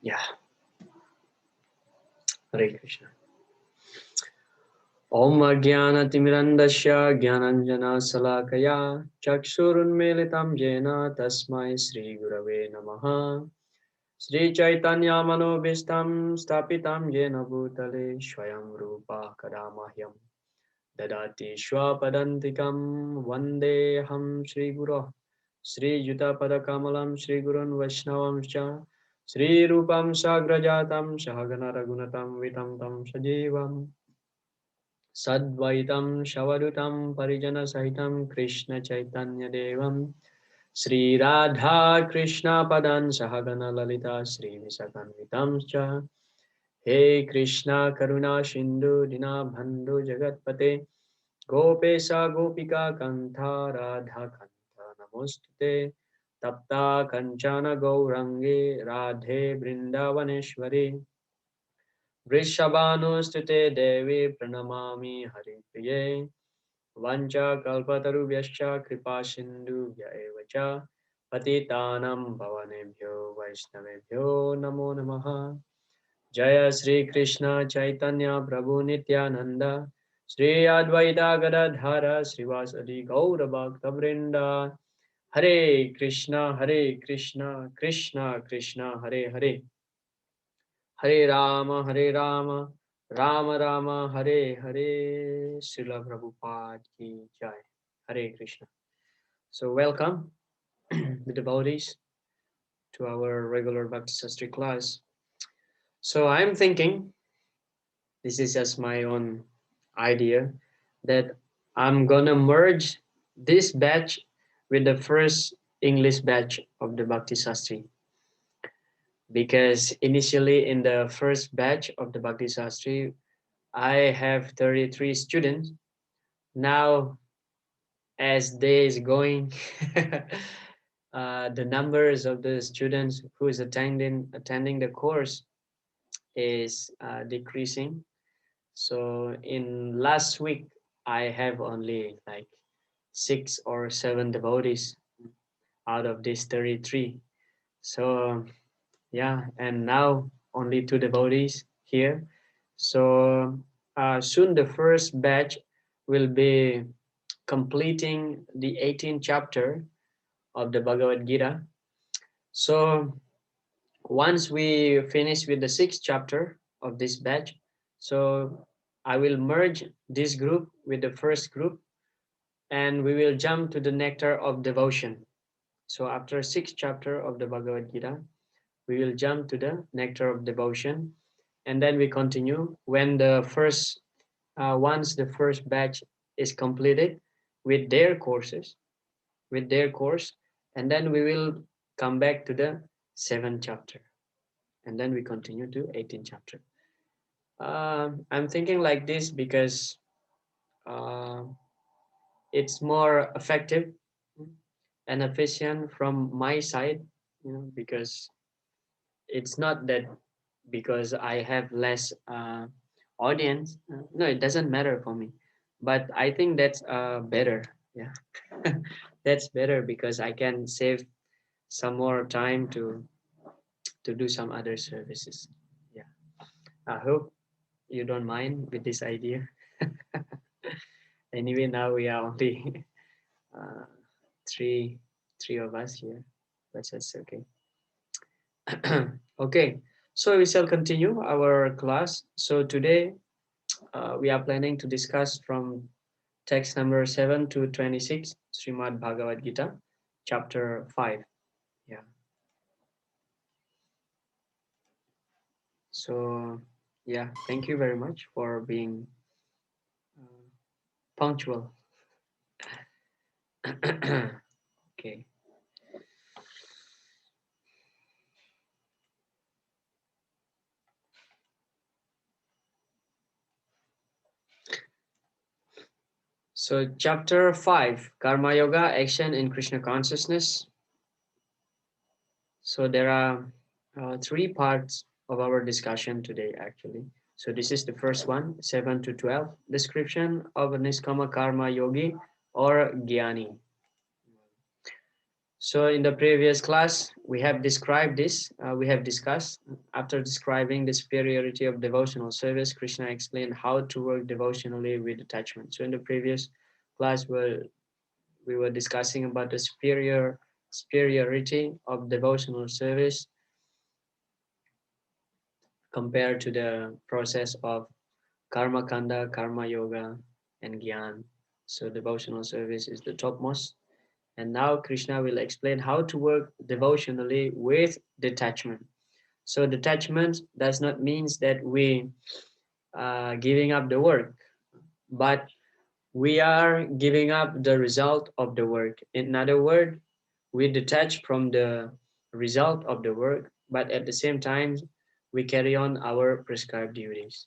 Yeah, Hare Krishna. Om Jnana-timirandasya Jnananjana Salakaya Chakshurunmilitam Jena Tasmai Sri Gurave Namaha Sri Chaitanya Manobhistam Stapitam Jena Bhutale Swayam Rupa Kadamahyam Dadati Shwapadantikam Vandeham Sri Guru Sri Yuta Padakamalam Sri Gurun Vaishnavam Cha Sri Rupam Sagrajatam Sahagana Ragunatam Vitam Tam Sajivam Sadvaitam Shavadutam Parijana Sahitam Krishna Chaitanya Devam Sri Radha Krishna Padan Sahagana Lalita Sri Visakanvitam Cha He Krishna Karuna Shindu Dina Bandhu Jagatpate Gopesa Gopika Kantha Radha Kantha Namostute Tapta Kanchana Gaurangi Radhe Brindavaneshwari Vrishabhanustute Devi Pranamami Haripriye Vancha Kalpatarubhyascha Kripa Sindhubhya Evacha Patitanam Bhavanebhyo Vaishnavebhyo Namo Namaha Jaya Sri Krishna Chaitanya Prabhu Nityananda Sri Advaita Gadadhara Srivasadi Gaura Bhakta Vrinda Hare Krishna Krishna Krishna Hare Hare Hare Rama, Rama Rama, Hare Hare, Srila Prabhupada ki Jai. Hare Krishna. So welcome, the devotees, to our regular Bhakti Sastri class. So I'm thinking, this is just my own idea, that I'm gonna merge this batch with the first English batch of the Bhakti Sastri. Because initially in the first batch of the Bhakti Sastri, I have 33 students. Now, as days going, the numbers of the students who is attending the course is decreasing. So in last week, I have only like 6 or 7 devotees out of these 33. So yeah, and now only 2 devotees here. So soon the first batch will be completing the 18th chapter of the Bhagavad Gita. So once we finish with the 6th chapter of this batch, so I will merge this group with the first group and we will jump to the nectar of devotion. So after 6th chapter of the Bhagavad Gita, we will jump to the nectar of devotion and then we continue when the first once the first batch is completed with their courses with their course, and then we will come back to the 7th chapter and then we continue to 18th chapter. I'm thinking like this because uh, it's more effective and efficient from my side, because it's not that because I have less audience. No, it doesn't matter for me. But I think that's better. Yeah, that's better because I can save some more time to do some other services. Yeah, I hope you don't mind with this idea. Anyway, now we are only uh, three three of us here, but that's okay. Okay, so we shall continue our class. So today we are planning to discuss from text number 7 to 26, Srimad Bhagavad Gita, chapter 5. Yeah. So, yeah, thank you very much for being uh, punctual. Okay. So, chapter 5, Karma Yoga, Action in Krishna Consciousness. So, there are 3 parts of our discussion today, actually. So, this is the first one, 7 to 12, description of a Niskama Karma Yogi or Gyani. So in the previous class, we have described this, we have discussed. After describing the superiority of devotional service, Krishna explained how to work devotionally with detachment. So in the previous class, we were discussing about the superiority of devotional service compared to the process of karma kanda, karma yoga, and gyan. So devotional service is the topmost. And now Krishna will explain how to work devotionally with detachment. So detachment does not mean that we are giving up the work, but we are giving up the result of the work. In other words, we detach from the result of the work, but at the same time, we carry on our prescribed duties.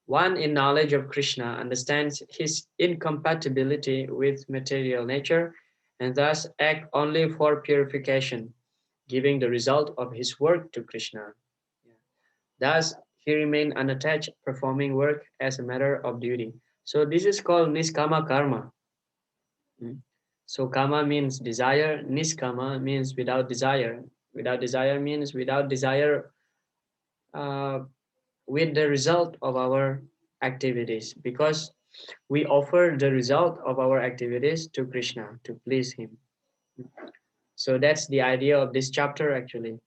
One in knowledge of Krishna understands his incompatibility with material nature and thus act only for purification, giving the result of his work to Krishna. Thus, he remained unattached, performing work as a matter of duty. So this is called niskama karma. Mm. So kama means desire, niskama means without desire. Without desire means without desire uh, with the result of our activities, because we offer the result of our activities to Krishna to please him. So that's the idea of this chapter actually.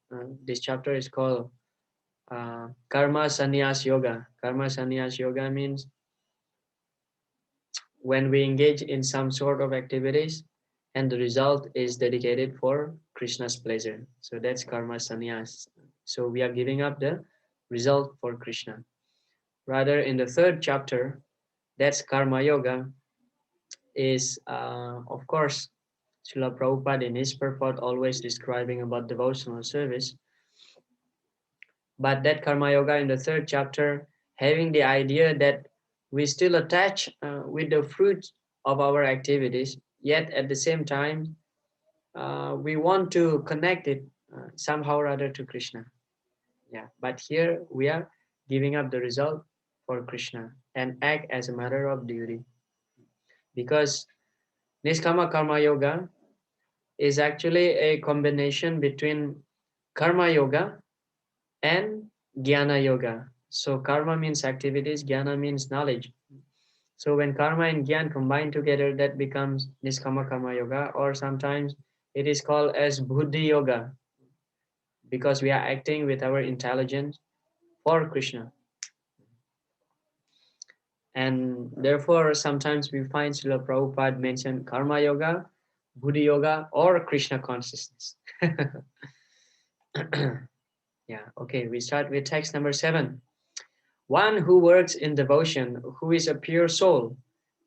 This chapter is called Karma Sannyas Yoga. Karma Sannyas Yoga means when we engage in some sort of activities and the result is dedicated for Krishna's pleasure. So that's Karma Sannyas. So we are giving up the result for Krishna. Rather, in the third chapter, that's Karma Yoga, is of course Srila Prabhupada in his purport always describing about devotional service. But that Karma Yoga in the third chapter, having the idea that we still attach with the fruit of our activities, yet at the same time, we want to connect it somehow or other to Krishna. Yeah, but here we are giving up the result for Krishna and act as a matter of duty. Because Niskama Karma Yoga is actually a combination between Karma Yoga and Jnana Yoga. So karma means activities, jnana means knowledge. So when karma and jnana combine together, that becomes Niskama Karma Yoga, or sometimes it is called as Buddhi Yoga, because we are acting with our intelligence for Krishna. And therefore, sometimes we find Srila Prabhupada mention Karma Yoga, Buddhi Yoga, or Krishna consciousness. Yeah, okay, we start with text number 7. One who works in devotion, who is a pure soul,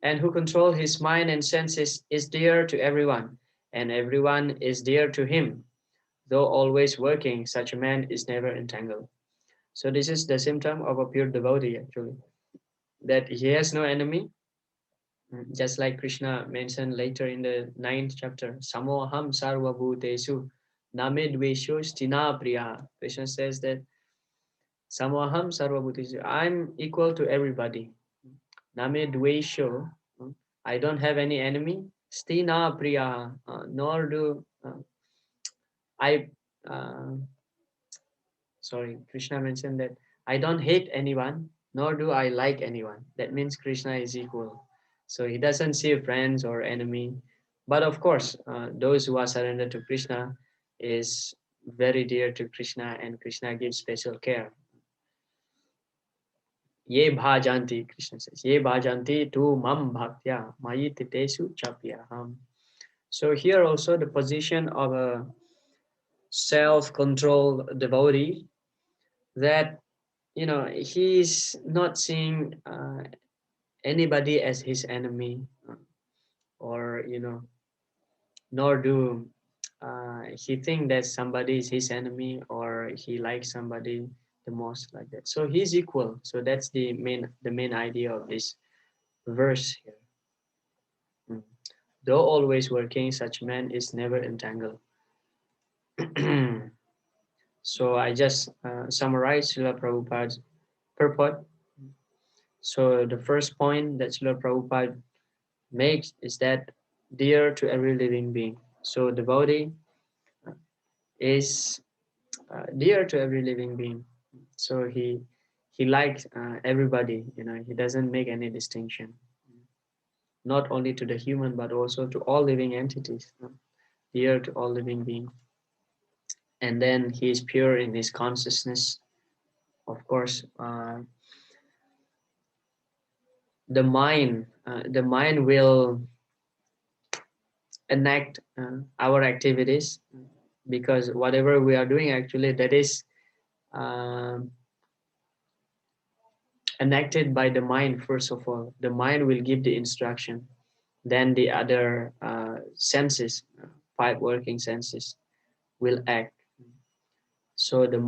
and who controls his mind and senses is dear to everyone, and everyone is dear to him. Though always working, such a man is never entangled. So this is the symptom of a pure devotee, actually, that he has no enemy, just like Krishna mentioned later in the 9th chapter, Samoham sarva bhutesu namedvesho stina priya. Krishna says that Samoham sarva bhutesu, I'm equal to everybody. Name Dvesho, I don't have any enemy. Stina Priya, nor do I, uh, sorry, Krishna mentioned that I don't hate anyone, nor do I like anyone. That means Krishna is equal. So he doesn't see friends or enemy. But of course, those who are surrendered to Krishna is very dear to Krishna, and Krishna gives special care. Ye bhajanti, Krishna says, ye bhajanti tu mam bhaktya mayi titesu chapyaham. So here also the position of a self-controlled devotee, that he's not seeing anybody as his enemy, or nor do he think that somebody is his enemy or he likes somebody the most, like that. So he's equal. So that's the main idea of this verse here. Mm. Though always working, such man is never entangled. So I just summarize Srila Prabhupada's purport. So the first point that Srila Prabhupada makes is that dear to every living being. So devotee is dear to every living being. So he likes everybody. He doesn't make any distinction, not only to the human but also to all living entities. Dear to all living beings. And then he is pure in his consciousness. Of course, the mind will enact our activities, because whatever we are doing, actually, that is um, enacted by the mind. First of all, the mind will give the instruction, then the other senses, five working senses, will act. So the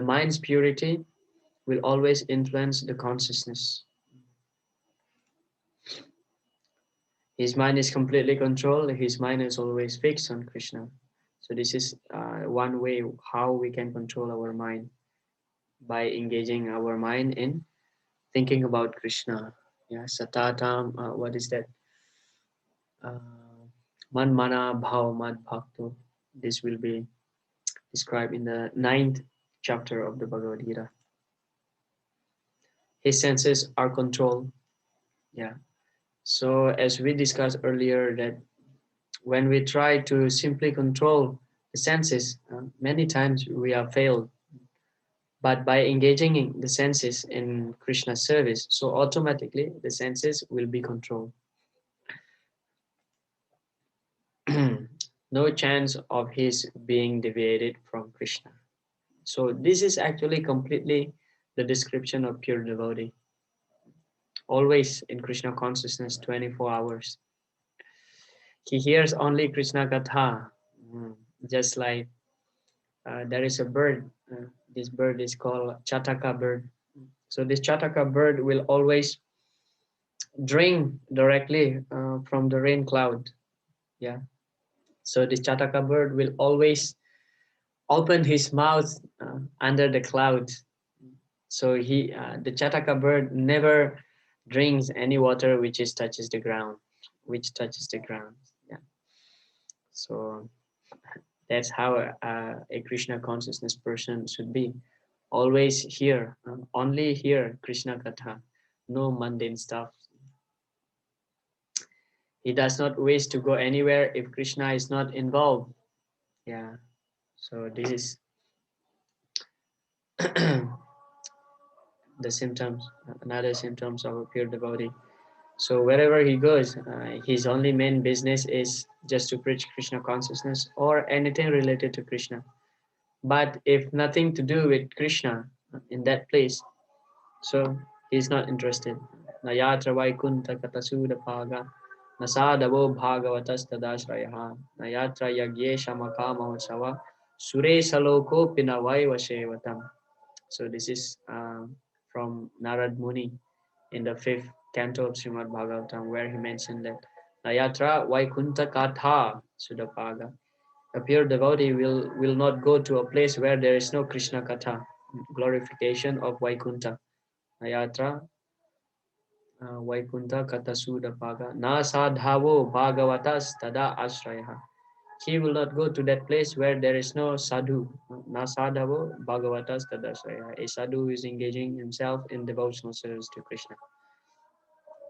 mind's purity will always influence the consciousness. His mind is completely controlled. His mind is always fixed on Krishna. So this is one way how we can control our mind, by engaging our mind in thinking about Krishna. Yeah, satatam. What is that? Uh, Man mana bhav mad bhakto. This will be described in the ninth chapter of the Bhagavad Gita. His senses are controlled. Yeah. So as we discussed earlier, that when we try to simply control the senses, many times we are failed. But by engaging in the senses in Krishna's service, so automatically the senses will be controlled. No chance of his being deviated from Krishna. So this is actually completely the description of pure devotee. Always in Krishna consciousness, 24 hours. He hears only Krishna Katha. Just like there is a bird. This bird is called Chataka bird. So this Chataka bird will always drink directly from the rain cloud. Yeah. So this Chataka bird will always open his mouth under the cloud. So the Chataka bird never drinks any water touches the ground, which touches the ground. Yeah. So that's how a Krishna consciousness person should be. Always hear, only hear Krishna Katha, no mundane stuff. He does not wish to go anywhere if Krishna is not involved. Yeah. So this is the symptoms, another symptoms of a pure devotee. So wherever he goes, his only main business is just to preach Krishna consciousness or anything related to Krishna. But if nothing to do with Krishna in that place, so he's not interested. Nayatra Vaikunta Katasuda Paga Nasadavo Bhagavatas Tadasrayaha Nayatra Yagyesha Makama Sava Sure Saloko Pinavai Vashevatam. So this is from Narad Muni in the fifth canto of Srimad Bhagavatam, where he mentioned that Nayatra Vaikunta Katha Sudapaga. A pure devotee will not go to a place where there is no Krishna Katha, glorification of Vaikunta. Nayatra Vaikunta Katha Sudapaga. Na sadhavo bhagavatas tada ashraya. He will not go to that place where there is no sadhu. Na sadhavo bhagavatas tada ashraya. A sadhu is engaging himself in devotional service to Krishna.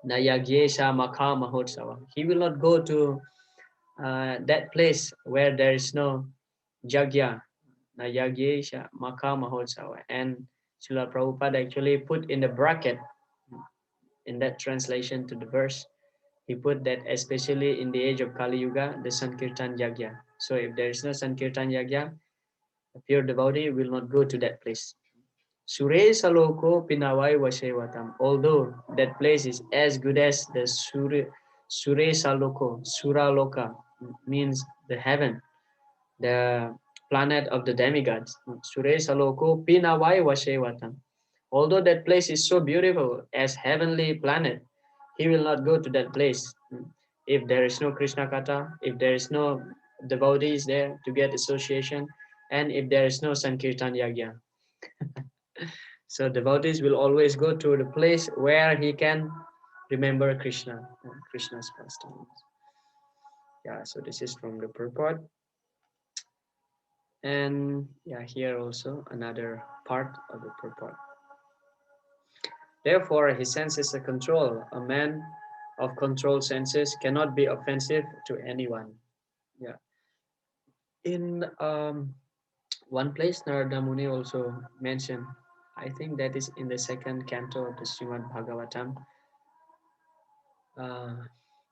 Nayagyesha Makha Mahotsava. He will not go to that place where there is no Jagya, Nayagyesha Makha Mahotsava. And Srila Prabhupada actually put in the bracket, in that translation to the verse, he put that especially in the age of Kali Yuga, the Sankirtan Yagya. So if there is no Sankirtan Yagya, a pure devotee will not go to that place. Sure Saloko Pinawai Vasevatam. Although that place is as good as the Sure Saloko, Sura Loka, means the heaven, the planet of the demigods. Sure Saloko Pinawai Vasevatam. Although that place is so beautiful as heavenly planet, he will not go to that place. If there is no Krishna Katha, if there is no devotees there to get association, and if there is no Sankirtan Yagya. So devotees will always go to the place where he can remember Krishna, Krishna's pastimes. Yeah, so this is from the purport. And yeah, here also another part of the purport. Therefore, his senses are control. A man of controlled senses cannot be offensive to anyone. Yeah. In one place, Narada Muni also mentioned, I think that is in the second canto of the Srimad Bhagavatam. Uh,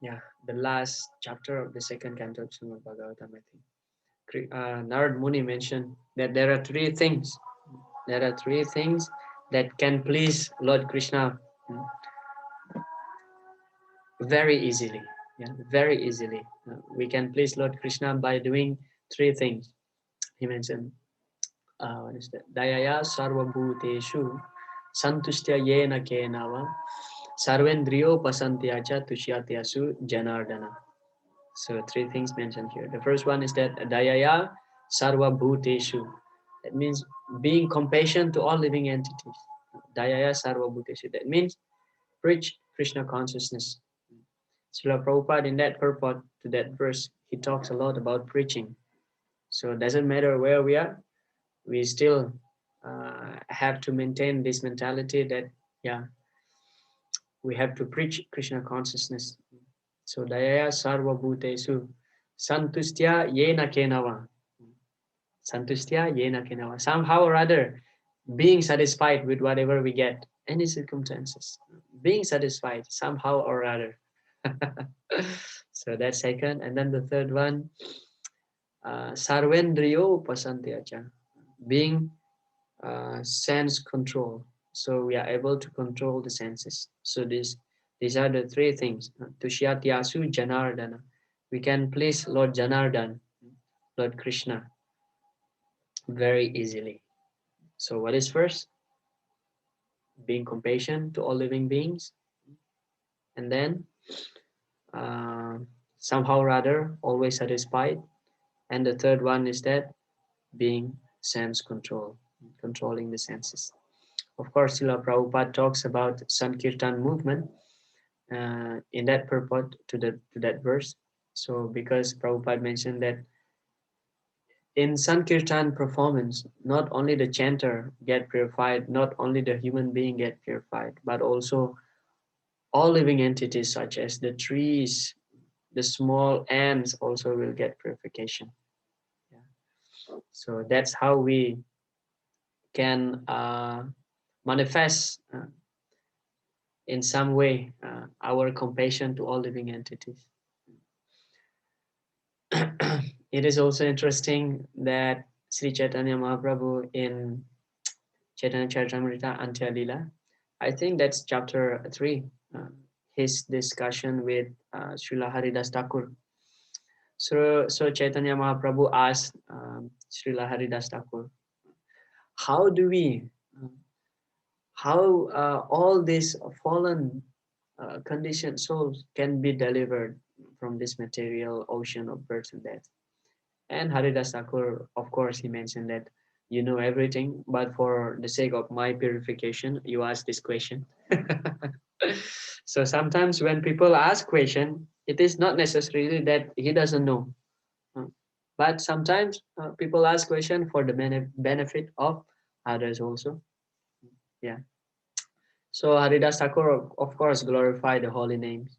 yeah, the last chapter of the second canto of Srimad Bhagavatam, I think. Narad Muni mentioned that there are three things. There are three things that can please Lord Krishna very easily. Yeah, very easily. We can please Lord Krishna by doing three things. He mentioned, what is that? Dayaya sarva bhuteshu santustya yena kenava sarvendriyo pasantyacha tushyatyasu janardana. So three things mentioned here. The first one is that dayaya sarva bhuteshu. That means being compassion to all living entities. Dayaya sarva bhuteshu. That means preach Krishna consciousness. Srila Prabhupada in that purport to that verse, he talks a lot about preaching. So it doesn't matter where we are, we still have to maintain this mentality that, yeah, we have to preach Krishna consciousness. So dayaya sarva bhutesu santustya yena kenava. Santustya yena kenava. Somehow or other, being satisfied with whatever we get, any circumstances. Being satisfied somehow or other. So that's second. And then the third one, sarvendriyo pasantyacha. Being sense control. So we are able to control the senses. So these are the three things. Tushyatyasu Janardana. We can please Lord Janardan, Lord Krishna, very easily. So what is first? Being compassion to all living beings. And then uh, somehow or other, always satisfied. And the third one is that being sense control, controlling the senses. Of course, Srila Prabhupada talks about Sankirtan movement in that purport to that verse. So because Prabhupada mentioned that in Sankirtan performance, not only the chanter get purified, not only the human being get purified, but also all living entities such as the trees, the small ants also will get purification. Yeah. So that's how we can manifest in some way our compassion to all living entities. It is also interesting that Sri Chaitanya Mahaprabhu in Chaitanya Charitamrita Antya Lila, I think that's chapter 3, his discussion with Srila Haridas Thakur. So Chaitanya Mahaprabhu asked Srila Haridas Thakur, how do we, uh, how all these fallen conditioned souls can be delivered from this material ocean of birth and death? And Haridas Thakur, of course, he mentioned that you know everything, but for the sake of my purification, you ask this question. So sometimes when people ask question, it is not necessarily that he doesn't know, uh, but sometimes people ask question for the benefit of others also. Yeah. So Haridas Thakur, of course, glorify the holy names.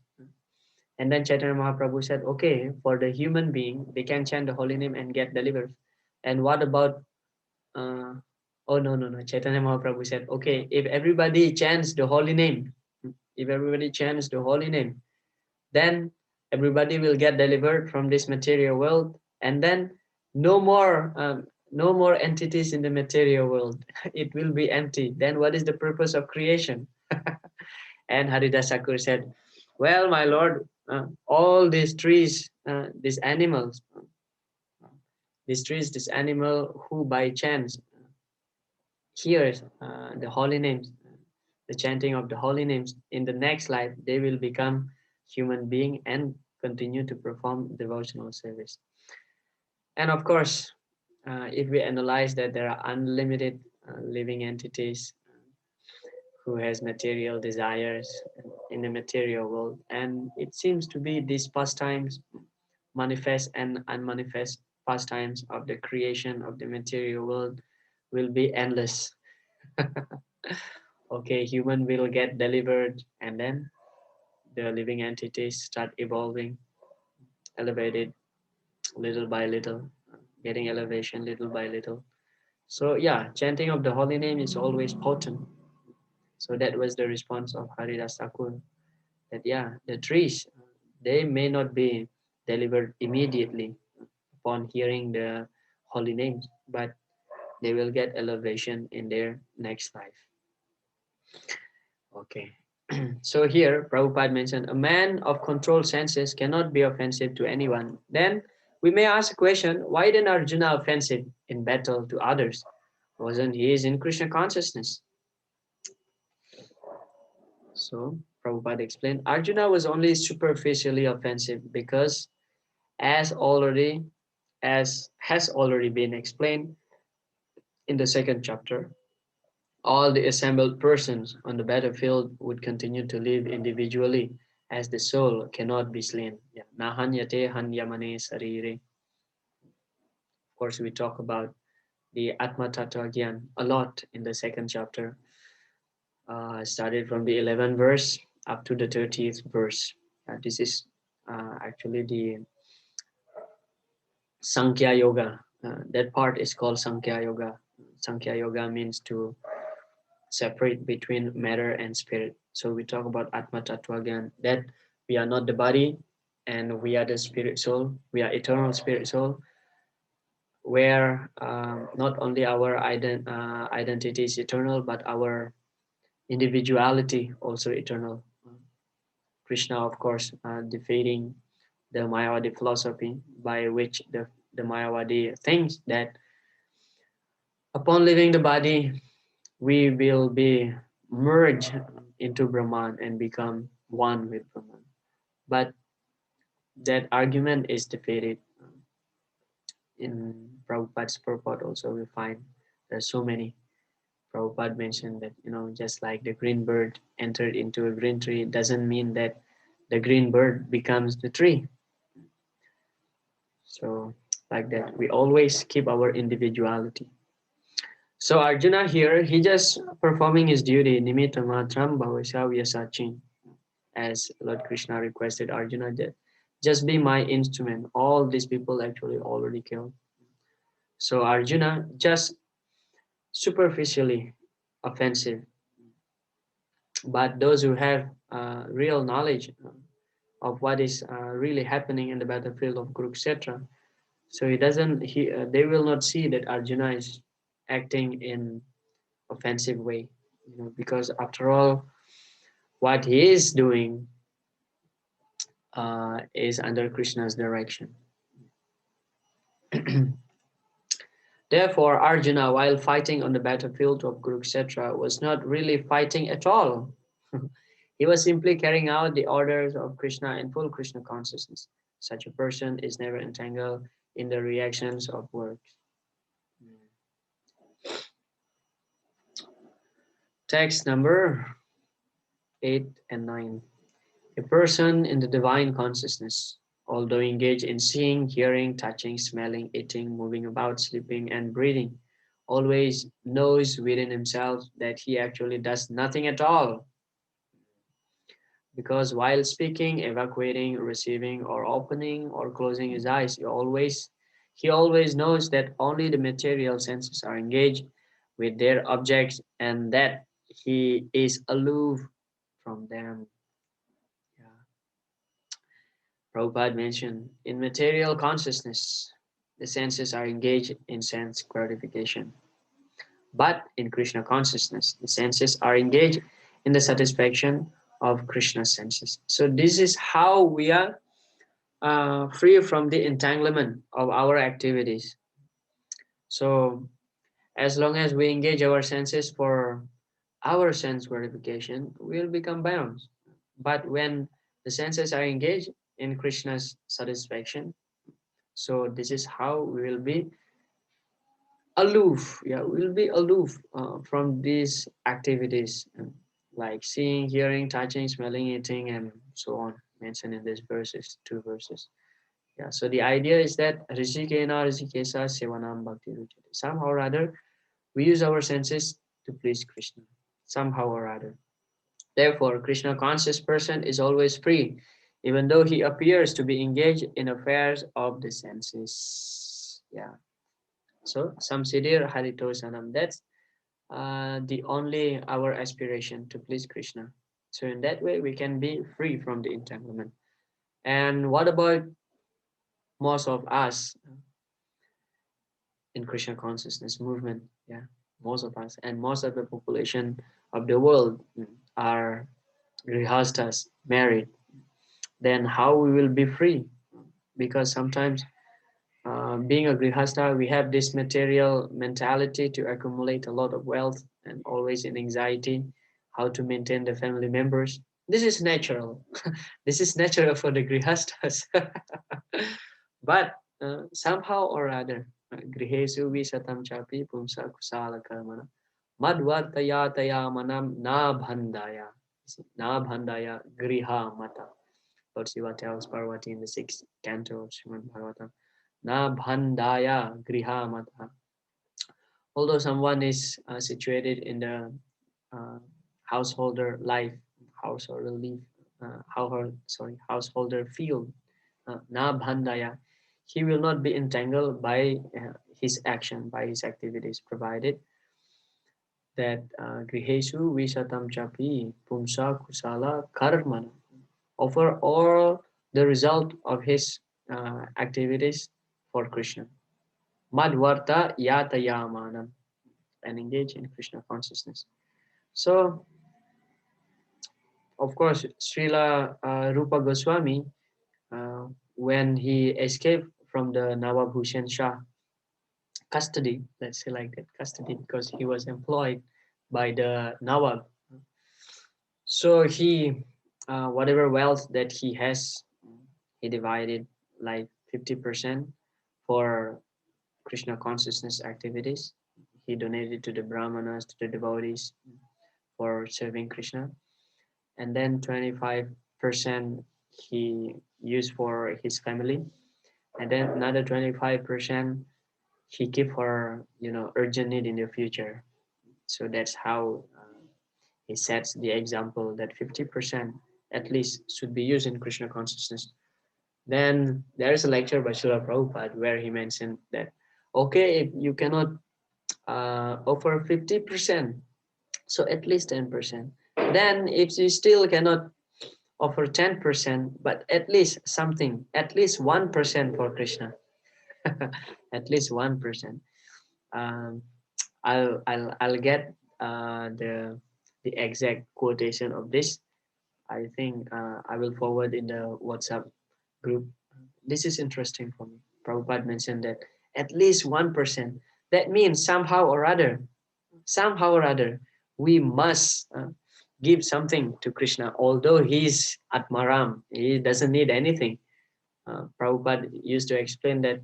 And then Chaitanya Mahaprabhu said, okay, for the human being, they can chant the holy name and get delivered. And what about, oh, no. Chaitanya Mahaprabhu said, okay, if everybody chants the holy name, if everybody chants the holy name, then everybody will get delivered from this material world. And then no more entities in the material world. It will be empty. Then what is the purpose of creation? And Haridas Thakur said, well, my lord, all these trees, these animals, this animal who by chance hears the holy names, the chanting of the holy names, in the next life, they will become human being and continue to perform devotional service. And of course, if we analyze that there are unlimited living entities who has material desires in the material world, and it seems to be these pastimes manifest and unmanifest pastimes of the creation of the material world will be endless. Okay, human will get delivered, and then the living entities start evolving, elevated little by little, getting elevation little by little. So yeah, chanting of the holy name is always potent. So that was the response of Haridas Thakur, that yeah, the trees, they may not be delivered immediately upon hearing the holy names, but they will get elevation in their next life. Okay. So here, Prabhupada mentioned a man of controlled senses cannot be offensive to anyone. Then we may ask a question, why then Arjuna offensive in battle to others? Wasn't he in Krishna consciousness? So Prabhupada explained, Arjuna was only superficially offensive because as already as has already been explained in the second chapter, all the assembled persons on the battlefield would continue to live individually as the soul cannot be slain. Nahanyate hanyamane sarire. Of course, we talk about the Atma Tattva Gyan a lot in the second chapter, started from the 11th verse up to the 30th verse. This is actually the Sankhya Yoga. That part is called Sankhya Yoga. Sankhya Yoga means to separate between matter and spirit. So we talk about Atma Tattva Gyan, that we are not the body and we are the spirit soul. We are eternal spirit soul, where not only our identity is eternal, but our individuality also eternal. Krishna, of course, defeating the Mayavadi philosophy, by which the Mayavadi thinks that upon leaving the body, we will be merged into Brahman and become one with Brahman. But that argument is defeated. In Prabhupada's purport also we find there's so many. Prabhupada mentioned that, just like the green bird entered into a green tree, doesn't mean that the green bird becomes the tree. So like that, we always keep our individuality. So Arjuna here, he just performing his duty, nimitta matram bhavasya vyasachin, as Lord Krishna requested Arjuna that just be my instrument. All these people actually already killed. So Arjuna just superficially offensive, but those who have real knowledge of what is really happening in the battlefield of Kurukshetra, so they will not see that Arjuna is acting in offensive way, because after all, what he is doing is under Krishna's direction. Therefore, Arjuna, while fighting on the battlefield of Kurukshetra, was not really fighting at all. He was simply carrying out the orders of Krishna in full Krishna consciousness. Such a person is never entangled in the reactions of words. Text number 8 and 9. A person in the divine consciousness, although engaged in seeing, hearing, touching, smelling, eating, moving about, sleeping, and breathing, always knows within himself that he actually does nothing at all. Because while speaking, evacuating, receiving, or opening or closing his eyes, he always knows that only the material senses are engaged with their objects and that he is aloof from them. Yeah. Prabhupada mentioned, in material consciousness, the senses are engaged in sense gratification. But in Krishna consciousness, the senses are engaged in the satisfaction of Krishna's senses. So this is how we are free from the entanglement of our activities. So as long as we engage our senses for our sense gratification, we'll become bound. But when the senses are engaged in Krishna's satisfaction, so this is how we will be aloof. Yeah, we'll be aloof from these activities, like seeing, hearing, touching, smelling, eating, and so on, mentioned in these verses, two verses. Yeah, so the idea is that Rishikena Rishikesa Sevanam Bhakti Ruchate. Somehow or other, we use our senses to please Krishna. Somehow or other. Therefore, Krishna conscious person is always free, even though he appears to be engaged in affairs of the senses. Yeah. So, Samsiddhir Haritosanam. That's the only our aspiration to please Krishna. So in that way, we can be free from the entanglement. And what about most of us in Krishna consciousness movement? Yeah, most of us and most of the population of the world are grihastas, married. Then how we will be free? Because sometimes being a grihasta, we have this material mentality to accumulate a lot of wealth and always in anxiety, how to maintain the family members. This is natural. This is natural for the grihastas. But somehow or other, grihesu visatam chapi pumsa kusala karmana madvartaya manam na bhandaya. Na bhandaya griha mata. Lord Shiva tells Parvati in the sixth canto of Srimad Bhagavatam. Na bhandaya griha mata. Although someone is situated in the uh, householder life, householder life, householder field, na bhandaya, he will not be entangled by his action, by his activities, provided that grihesu visatam chapi pumsa kusala karmana, offer all the result of his activities for Krishna. Madvarta yatayamanam, and engage in Krishna consciousness. So, of course, Srila Rupa Goswami, uh, when he escaped from the Nawab Hussain Shah custody, let's say like that, custody, because he was employed by the Nawab. So he, whatever wealth that he has, he divided like 50% for Krishna consciousness activities. He donated to the Brahmanas, to the devotees for serving Krishna. And then 25% he used for his family. And then another 25% he keep for, urgent need in the future. So that's how he sets the example that 50% at least should be used in Krishna consciousness. Then there is a lecture by Srila Prabhupada where he mentioned that, okay, if you cannot offer 50%, so at least 10%. Then if you still cannot offer 10%, but at least something, at least 1% for Krishna, at least 1%. Um, I'll get the exact quotation of this. I think I will forward in the WhatsApp group. This is interesting for me. Prabhupada mentioned that at least 1%. That means somehow or other, we must give something to Krishna. Although he's Atmaram, he doesn't need anything. Prabhupada used to explain that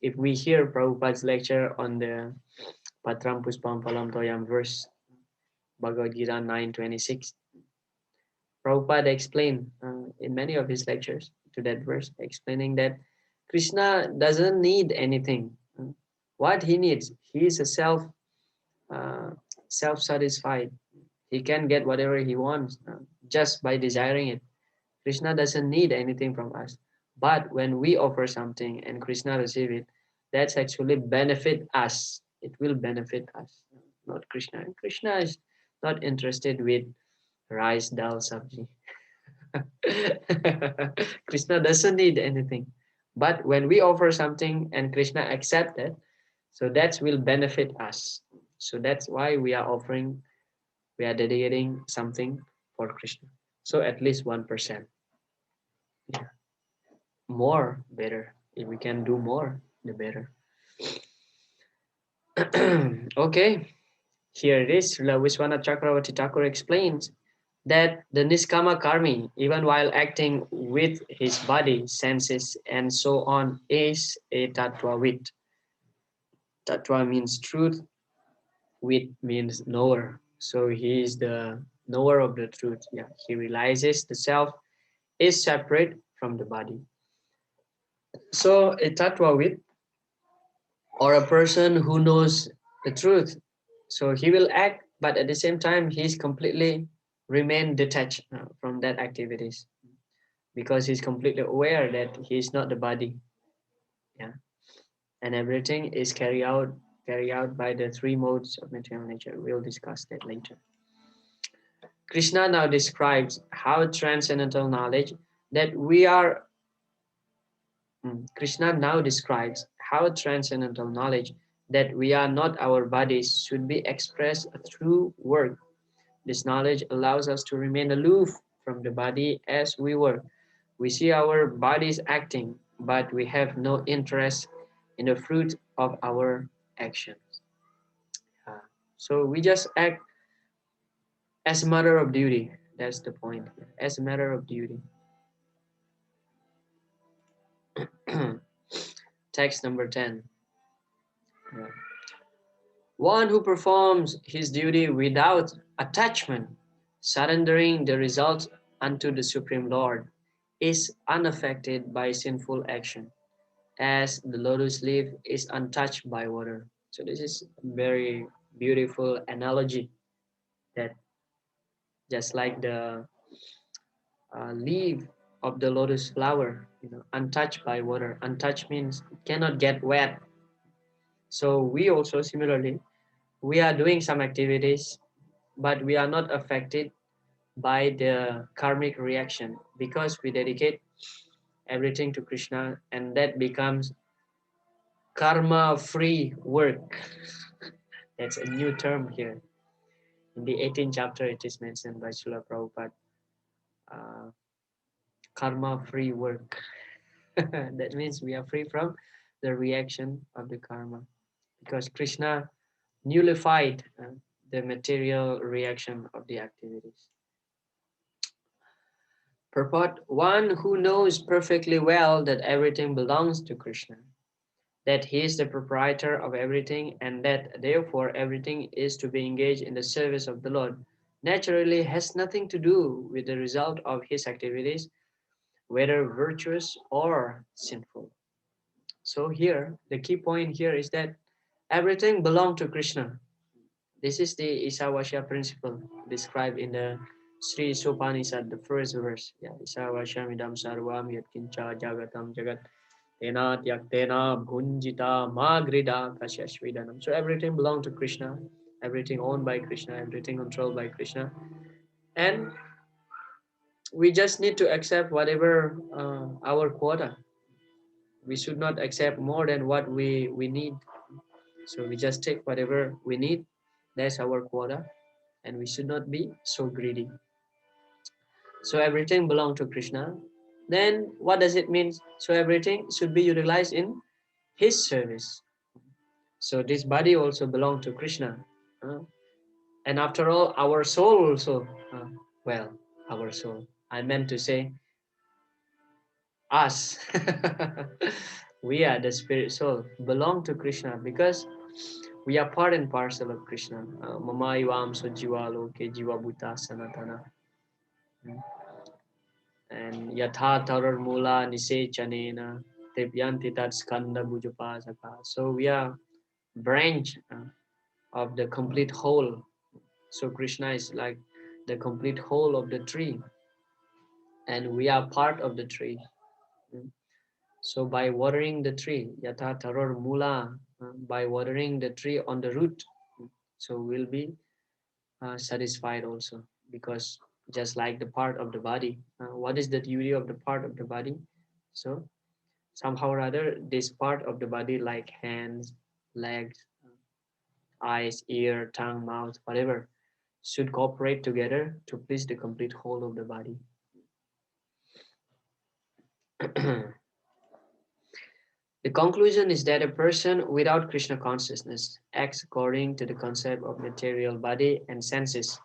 if we hear Prabhupada's lecture on the Patram Puspam Phalam Toyam verse, Bhagavad Gita 9:26, Prabhupada explained in many of his lectures to that verse, explaining that Krishna doesn't need anything. What he needs, he is a uh, self-satisfied. He can get whatever he wants just by desiring it. Krishna doesn't need anything from us. But when we offer something and Krishna receive it, that's actually benefit us. It will benefit us, not Krishna. And Krishna is not interested with rice, dal, sabji. Krishna doesn't need anything. But when we offer something and Krishna accept it, so that will benefit us. So that's why we are offering, we are dedicating something for Krishna. So at least 1%. Yeah. More, better. If we can do more, the better. Okay, here it is. Srila Vishwanath Chakravarti Thakur explains that the Niskama Karmi, even while acting with his body, senses, and so on, is a Tattvavit. Tattva means truth, Vit means knower. So he is the knower of the truth. Yeah, he realizes the self is separate from the body. So a tattvavid, or a person who knows the truth, so he will act, but at the same time he's completely remain detached from that activities, because he's completely aware that he's not the body. Yeah, and everything is carried out by the three modes of material nature. We'll discuss that later. Krishna now describes how transcendental knowledge that we are Krishna now describes how transcendental knowledge that we are not our bodies should be expressed through work. This knowledge allows us to remain aloof from the body as we work. We see our bodies acting, but we have no interest in the fruit of our actions. Uh, so we just act as a matter of duty. That's the point. As a matter of duty. Text number 10. Yeah. One who performs his duty without attachment, surrendering the results unto the Supreme Lord, is unaffected by sinful action, as the lotus leaf is untouched by water. So this is a very beautiful analogy, that just like the leaf of the lotus flower, untouched by water. Untouched means it cannot get wet. So we also similarly, we are doing some activities, but we are not affected by the karmic reaction, because we dedicate everything to Krishna, and that becomes karma free work. That's a new term here. In the 18th chapter, it is mentioned by Srila Prabhupada, uh, karma free work. That means we are free from the reaction of the karma, because Krishna nullified the material reaction of the activities. Purport: one who knows perfectly well that everything belongs to Krishna, that he is the proprietor of everything, and that therefore everything is to be engaged in the service of the Lord, naturally has nothing to do with the result of his activities, whether virtuous or sinful. So here, the key point here is that everything belongs to Krishna. This is the Isavasya principle described in the Sri Sopanishad, the first verse. Yeah, Isavasya midam sarvam yatkincha jagatam jagat tena tyaktena bhunjita magrida kasyashvidanam. So everything belongs to Krishna, everything owned by Krishna, everything controlled by Krishna. And we just need to accept whatever our quota. We should not accept more than what we need. So we just take whatever we need. That's our quota. And we should not be so greedy. So everything belongs to Krishna. Then what does it mean? So everything should be utilized in his service. So this body also belongs to Krishna. And after all, our soul also, well, our soul. I meant to say us. We are the spirit soul, belong to Krishna, because we are part and parcel of Krishna. Mama ivam sojiva loke jiva bhuta sanatana. And yatha tarar mula nisechanena tebyanti tat skanda bhujapasaka. So we are branch of the complete whole. So Krishna is like the complete whole of the tree, and we are part of the tree. So by watering the tree, yatha taror mula, by watering the tree on the root, so we'll be satisfied also, because just like the part of the body, what is the duty of the part of the body? So somehow or other, this part of the body, like hands, legs, eyes, ear, tongue, mouth, whatever, should cooperate together to please the complete whole of the body. The conclusion is that a person without Krishna consciousness acts according to the concept of material body and senses,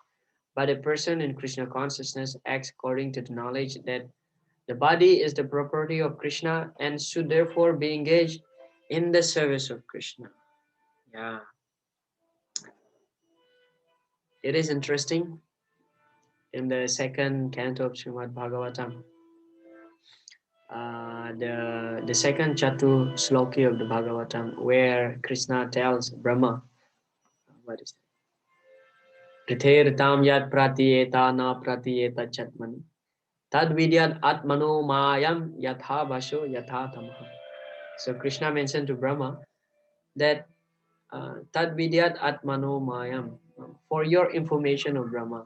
but a person in Krishna consciousness acts according to the knowledge that the body is the property of Krishna and should therefore be engaged in the service of Krishna. Yeah, it is interesting. In the second canto of Srimad Bhagavatam, the second Chatu Sloki of the Bhagavatam, where Krishna tells Brahma, what is that? Ritam yat pratiyeta na pratiyeta chatmani. Tad vidyat atmano mayam yatha vasho yatha tamaha. So Krishna mentioned to Brahma that tad vidyat atmano mayam. For your information of Brahma,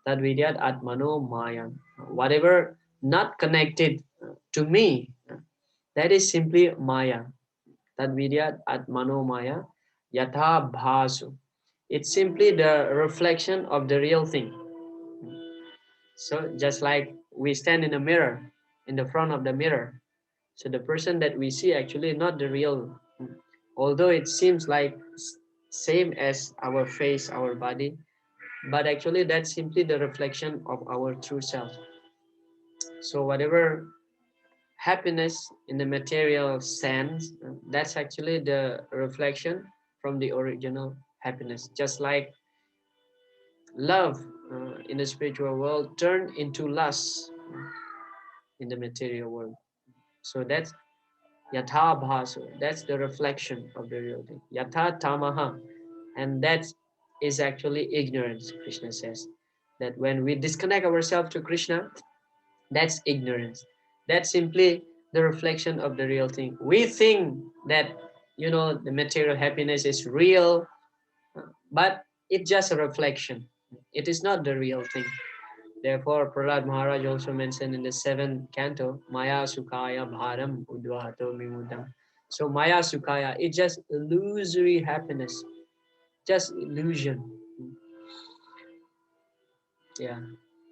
tad vidyat atmano mayam. Whatever not connected to me, that is simply maya. Tad vidyat atmano maya yatha bhasu. It's simply the reflection of the real thing. So just like we stand in a mirror, in the front of the mirror, so the person that we see actually not the real, although it seems like same as our face, our body, but actually that's simply the reflection of our true self. So whatever happiness in the material sense, that's actually the reflection from the original happiness. Just like love in the spiritual world turned into lust in the material world. So that's yatha bhaso. That's the reflection of the real thing. Yatha tamaha. And that is actually ignorance, Krishna says. That when we disconnect ourselves to Krishna, that's ignorance. That's simply the reflection of the real thing. We think that, the material happiness is real, but it's just a reflection. It is not the real thing. Therefore, Prahlad Maharaj also mentioned in the seventh canto, Maya Sukhaya Bharam Udvahato Mimudam. So Maya Sukhaya, it's just illusory happiness, just illusion. Yeah.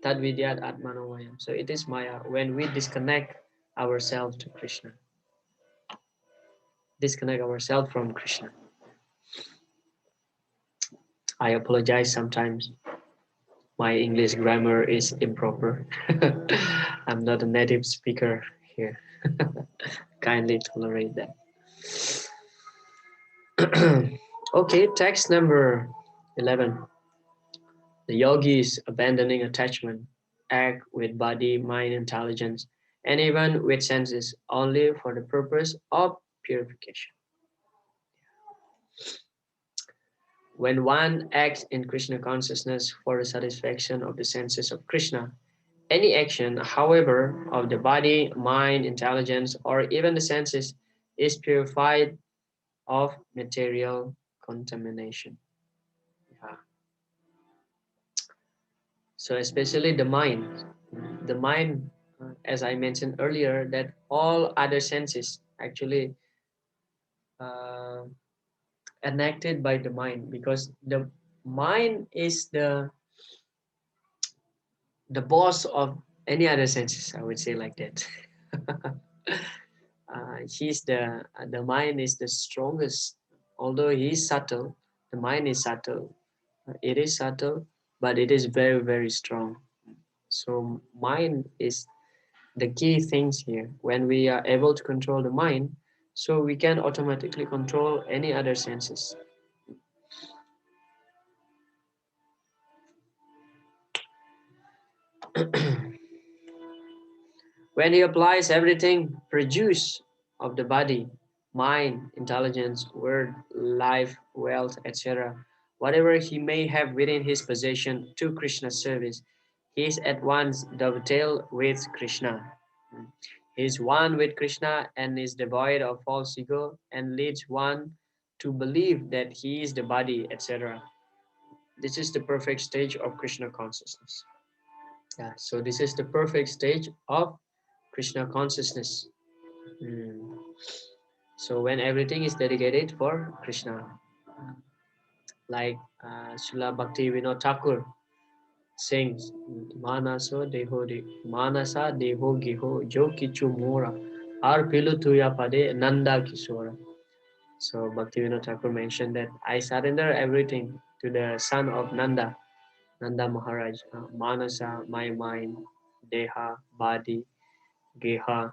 Tad Vidyat Atmanomayam. So it is Maya when we disconnect ourselves to Krishna. Disconnect ourselves from Krishna. I apologize sometimes. My English grammar is improper. I'm not a native speaker here. Kindly tolerate that. Okay, text number 11. The yogis abandoning attachment act with body, mind, intelligence, and even with senses only for the purpose of purification. When one acts in Krishna consciousness for the satisfaction of the senses of Krishna, any action, however, of the body, mind, intelligence, or even the senses is purified of material contamination. Yeah. So especially the mind, as I mentioned earlier, that all other senses actually uh, enacted by the mind, because the mind is the boss of any other senses. I would say like that. The mind is the strongest, although he is subtle. The mind is subtle. It is subtle, but it is very, very strong. So mind is the key things here. When we are able to control the mind, so we can automatically control any other senses. When he applies everything produce of the body, mind, intelligence, word, life, wealth, etc., whatever he may have within his possession to Krishna's service, he is at once dovetailed with Krishna. He is one with Krishna and is devoid of false ego and leads one to believe that he is the body, etc. This is the perfect stage of Krishna consciousness. Yeah, so this is the perfect stage of Krishna consciousness. Mm. So when everything is dedicated for Krishna, like Srila Bhakti Vinod Thakur sings, Manasa Deho Giho Jo Kichu Mora Ar Pilu Tuya Pade Nanda Kishora. So Bhakti Vinod Thakur mentioned that I surrender everything to the son of Nanda, Nanda Maharaj. Manasa, my mind, Deha, body, Geha,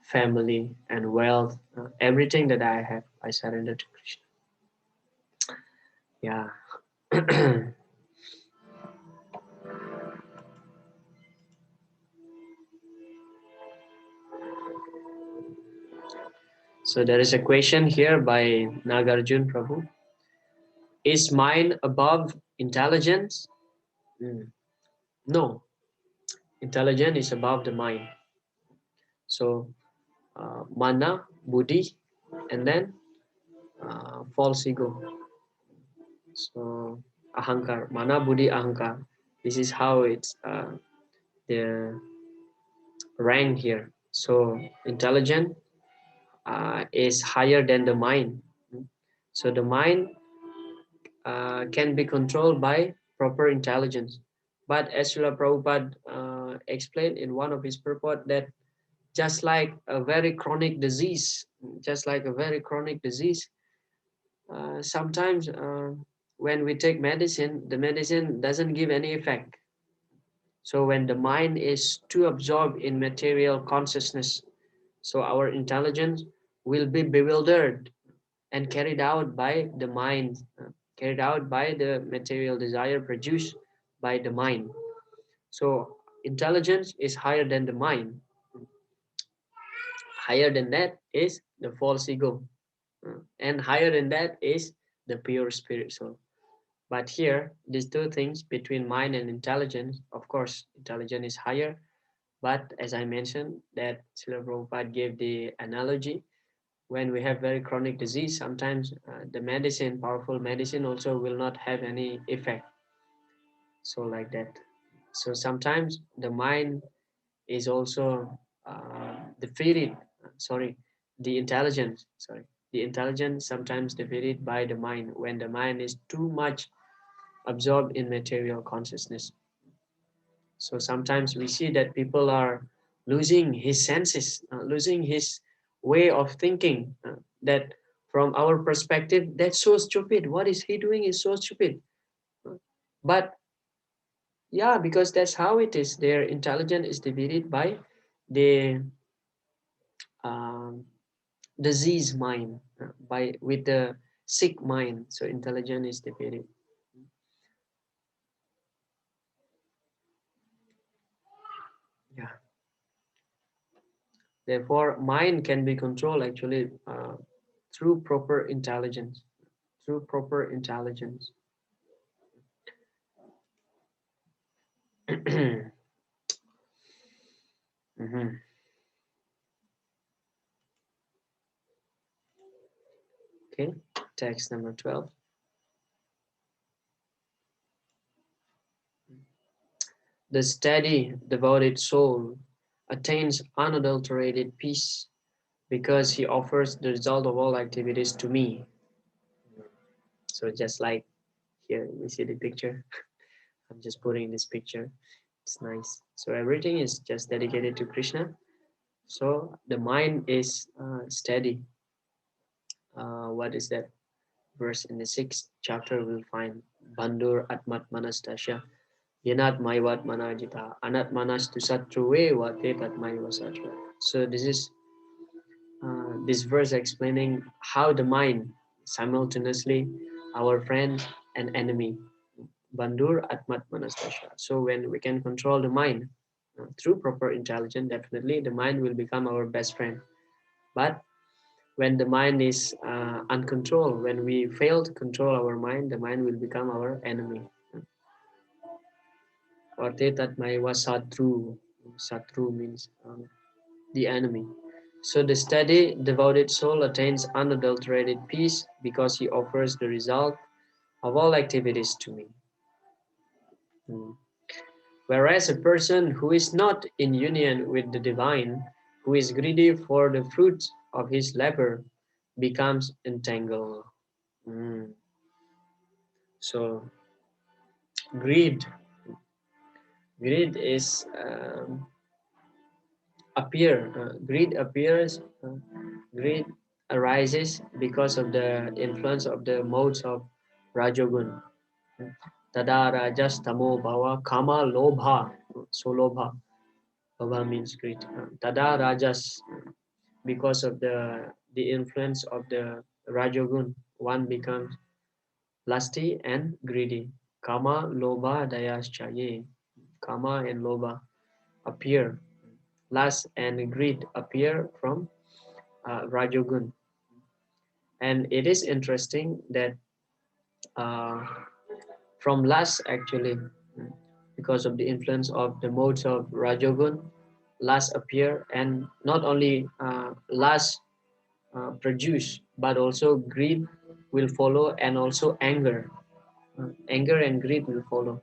family, and wealth, everything that I have, I surrender to Krishna. Yeah. So there is a question here by Nagarjun Prabhu. Is mind above intelligence? Mm. No, intelligence is above the mind. So mana, buddhi, and then false ego. So ahankar, mana, buddhi, ahankar. This is how it's the rank here. So intelligence is higher than the mind. So the mind can be controlled by proper intelligence. But as Srila Prabhupada explained in one of his purport that just like a very chronic disease, just like a very chronic disease, sometimes when we take medicine, the medicine doesn't give any effect. So when the mind is too absorbed in material consciousness, so our intelligence will be bewildered and carried out by the mind, carried out by the material desire produced by the mind. So intelligence is higher than the mind. Higher than that is the false ego. And higher than that is the pure spirit soul. But here, these two things between mind and intelligence, of course, intelligence is higher. But as I mentioned, that Srila Prabhupada gave the analogy, when we have very chronic disease, sometimes the medicine, powerful medicine, also will not have any effect. So like that. So sometimes the mind is also defeated. Sorry, the intelligence. Sorry, the intelligence sometimes defeated by the mind when the mind is too much absorbed in material consciousness. So sometimes we see that people are losing his senses, losing his way of thinking. That from our perspective, that's so stupid. What is he doing is so stupid. But yeah, because that's how it is. Their intelligence is defeated by the um, disease mind, by with the sick mind. So intelligence is defeated. Yeah. Therefore, mind can be controlled actually through proper intelligence. Through proper intelligence. Mhm. Okay, text number 12. The steady, devoted soul attains unadulterated peace because he offers the result of all activities to me. So just like here, we see the picture. I'm just putting this picture. It's nice. So everything is just dedicated to Krishna. So the mind is steady. What is that verse in the 6th chapter? We'll find Bandur Atmat Manastasya Yanat Maivat Manajita Anat Manas to Satruve Vate Tatmai Vasatra. So this is this verse explaining how the mind simultaneously our friend and enemy. Bandur Atmat Manastasya. So when we can control the mind through proper intelligence, definitely the mind will become our best friend. But when the mind is uncontrolled, when we fail to control our mind, the mind will become our enemy. Vate Tatmai Vasatru. Satru means the enemy. So the steady, devoted soul attains unadulterated peace because he offers the result of all activities to me. Hmm. Whereas a person who is not in union with the divine, who is greedy for the fruits of his labor, becomes entangled. Hmm. So greed, greed is greed appears, greed arises because of the influence of the modes of Rajogun. Tada rajas tamo bhava kama lobha. So lobha. Lobha means greed. Tada rajas, because of the influence of the Rajogun, one becomes lusty and greedy. Kama lobha dayaschaye. Kama and lobha appear. Lust and greed appear from Rajogun. And it is interesting that uh, from lust actually, because of the influence of the modes of Rajogun, lust appear, and not only lust produce, but also greed will follow, and also anger. Anger and greed will follow.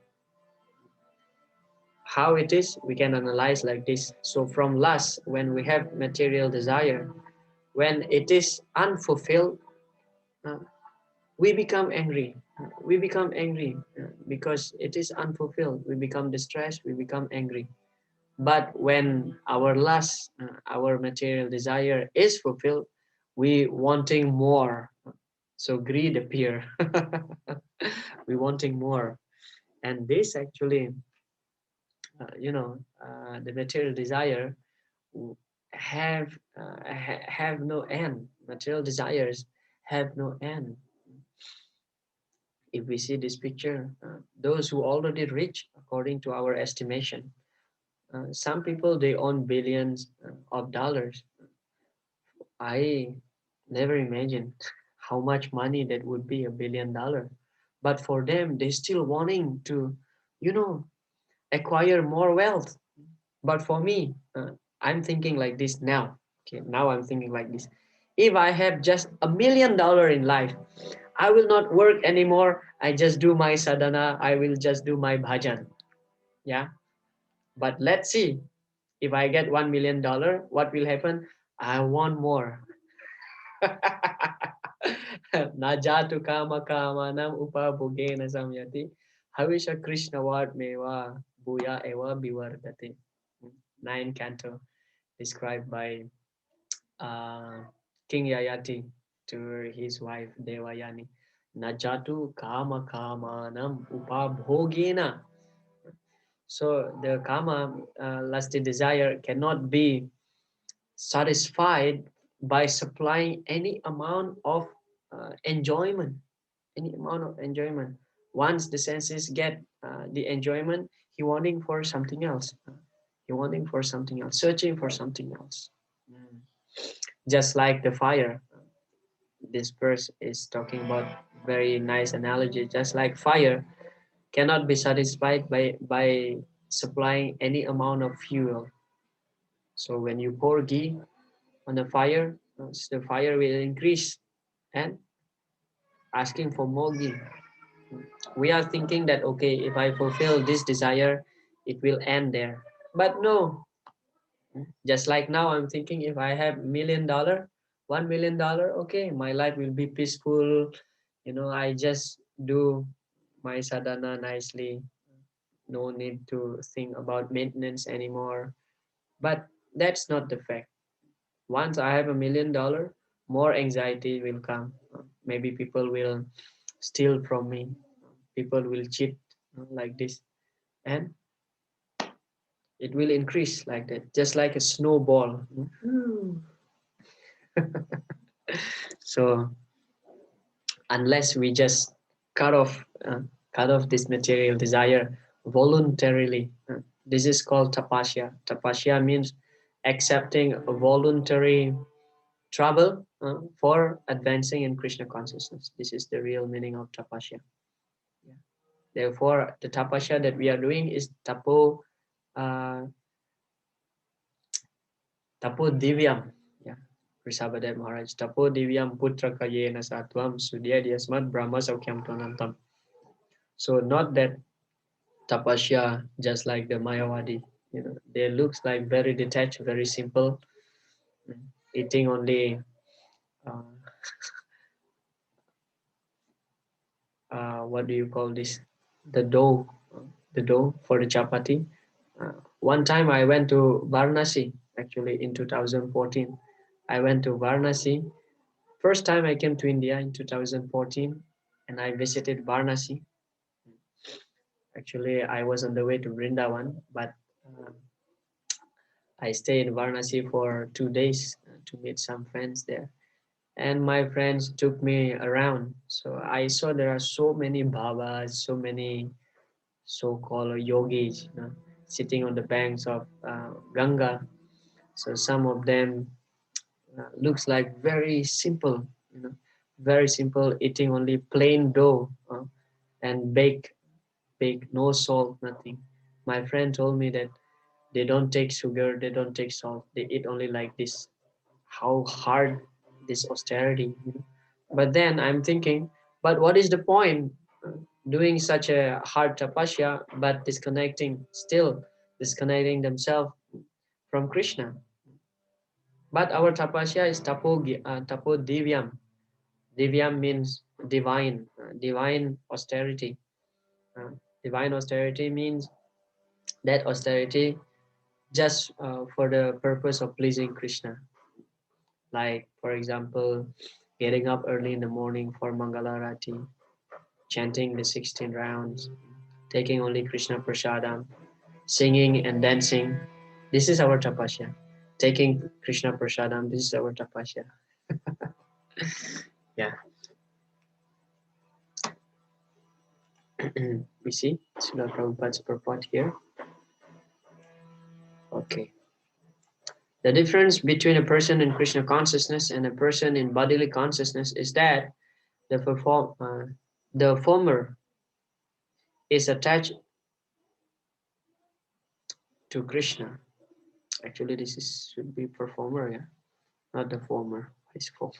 How it is, we can analyze like this. So from lust, when we have material desire, when it is unfulfilled, uh, we become angry. We become angry because it is unfulfilled. We become distressed. We become angry. But when our lust, our material desire is fulfilled, we wanting more. So greed appear. We wanting more, and this actually, the material desire have have no end. Material desires have no end. If we see this picture, those who already rich, according to our estimation, some people they own billions of dollars. I never imagined how much money that would be, $1 billion. But for them, they still wanting to, you know, acquire more wealth. But for me, I'm thinking like this now. Okay, now I'm thinking like this. If I have just $1 million in life, I will not work anymore. I just do my sadhana. I will just do my bhajan. Yeah. But let's see, if I get $1 million, what will happen? I want more. Najatu kama kama nam upa bhogena samyati. Havisha Krishna Vard meva buya eva bivardate. Nine canto described by uh, King Yayati to his wife Devayani. Najatu kama kama nam upa bhogena. So the kama, lusty desire, cannot be satisfied by supplying any amount of enjoyment, any amount of enjoyment. Once the senses get the enjoyment, he wanting for something else. He wanting for something else, searching for something else. Mm. Just like the fire. This verse is talking about very nice analogy. Just like fire cannot be satisfied by supplying any amount of fuel. So when you pour ghee on the fire will increase and asking for more ghee. We are thinking that, okay, if I fulfill this desire, it will end there. But no, just like now, I'm thinking if I have $1 million, $1 million, okay, my life will be peaceful. I just do my sadhana nicely. No need to think about maintenance anymore. But that's not the fact. Once I have $1 million, more anxiety will come. Maybe people will steal from me. People will cheat like this, and it will increase like that, just like a snowball. So unless we just cut off uh, cut off this material desire voluntarily, this is called tapasya. Tapasya means accepting a voluntary trouble for advancing in Krishna consciousness. This is the real meaning of tapasya. Yeah. Therefore, the tapasya that we are doing is uh, tapo divyam. Yeah. Rishabhadev Maharaj. Tapo divyam putra kayena satvam sudyadhyasmat brahma saukyam tonantam. So not that tapasya just like the Mayavadi. They looks like very detached, very simple, eating only uh, what do you call this? The dough, the dough for the chapati. One time I went to Varanasi, actually in 2014. I went to Varanasi. First time I came to India in 2014, and I visited Varanasi. Actually, I was on the way to Vrindavan, but uh, I stayed in Varanasi for 2 days to meet some friends there. And my friends took me around. So I saw there are so many Babas, so many so-called yogis, sitting on the banks of Ganga. So some of them looks like very simple, very simple, eating only plain dough and bake, no salt, nothing. My friend told me that they don't take sugar, they don't take salt, they eat only like this. How hard this austerity, But then I'm thinking, but what is the point doing such a hard tapasya, but still disconnecting themselves from Krishna? But our tapasya is tapo divyam. Divyam means divine, divine austerity. Uh, Divine austerity means that austerity just for the purpose of pleasing Krishna. Like, for example, getting up early in the morning for Mangalarati, chanting the 16 rounds, taking only Krishna Prasadam, singing and dancing. This is our tapasya. Taking Krishna Prasadam, this is our tapasya. Yeah. We see Srila Prabhupada's purport here. Okay. The difference between a person in Krishna consciousness and a person in bodily consciousness is that the former is attached to Krishna. Actually, should be performer, yeah, not the former. It's former.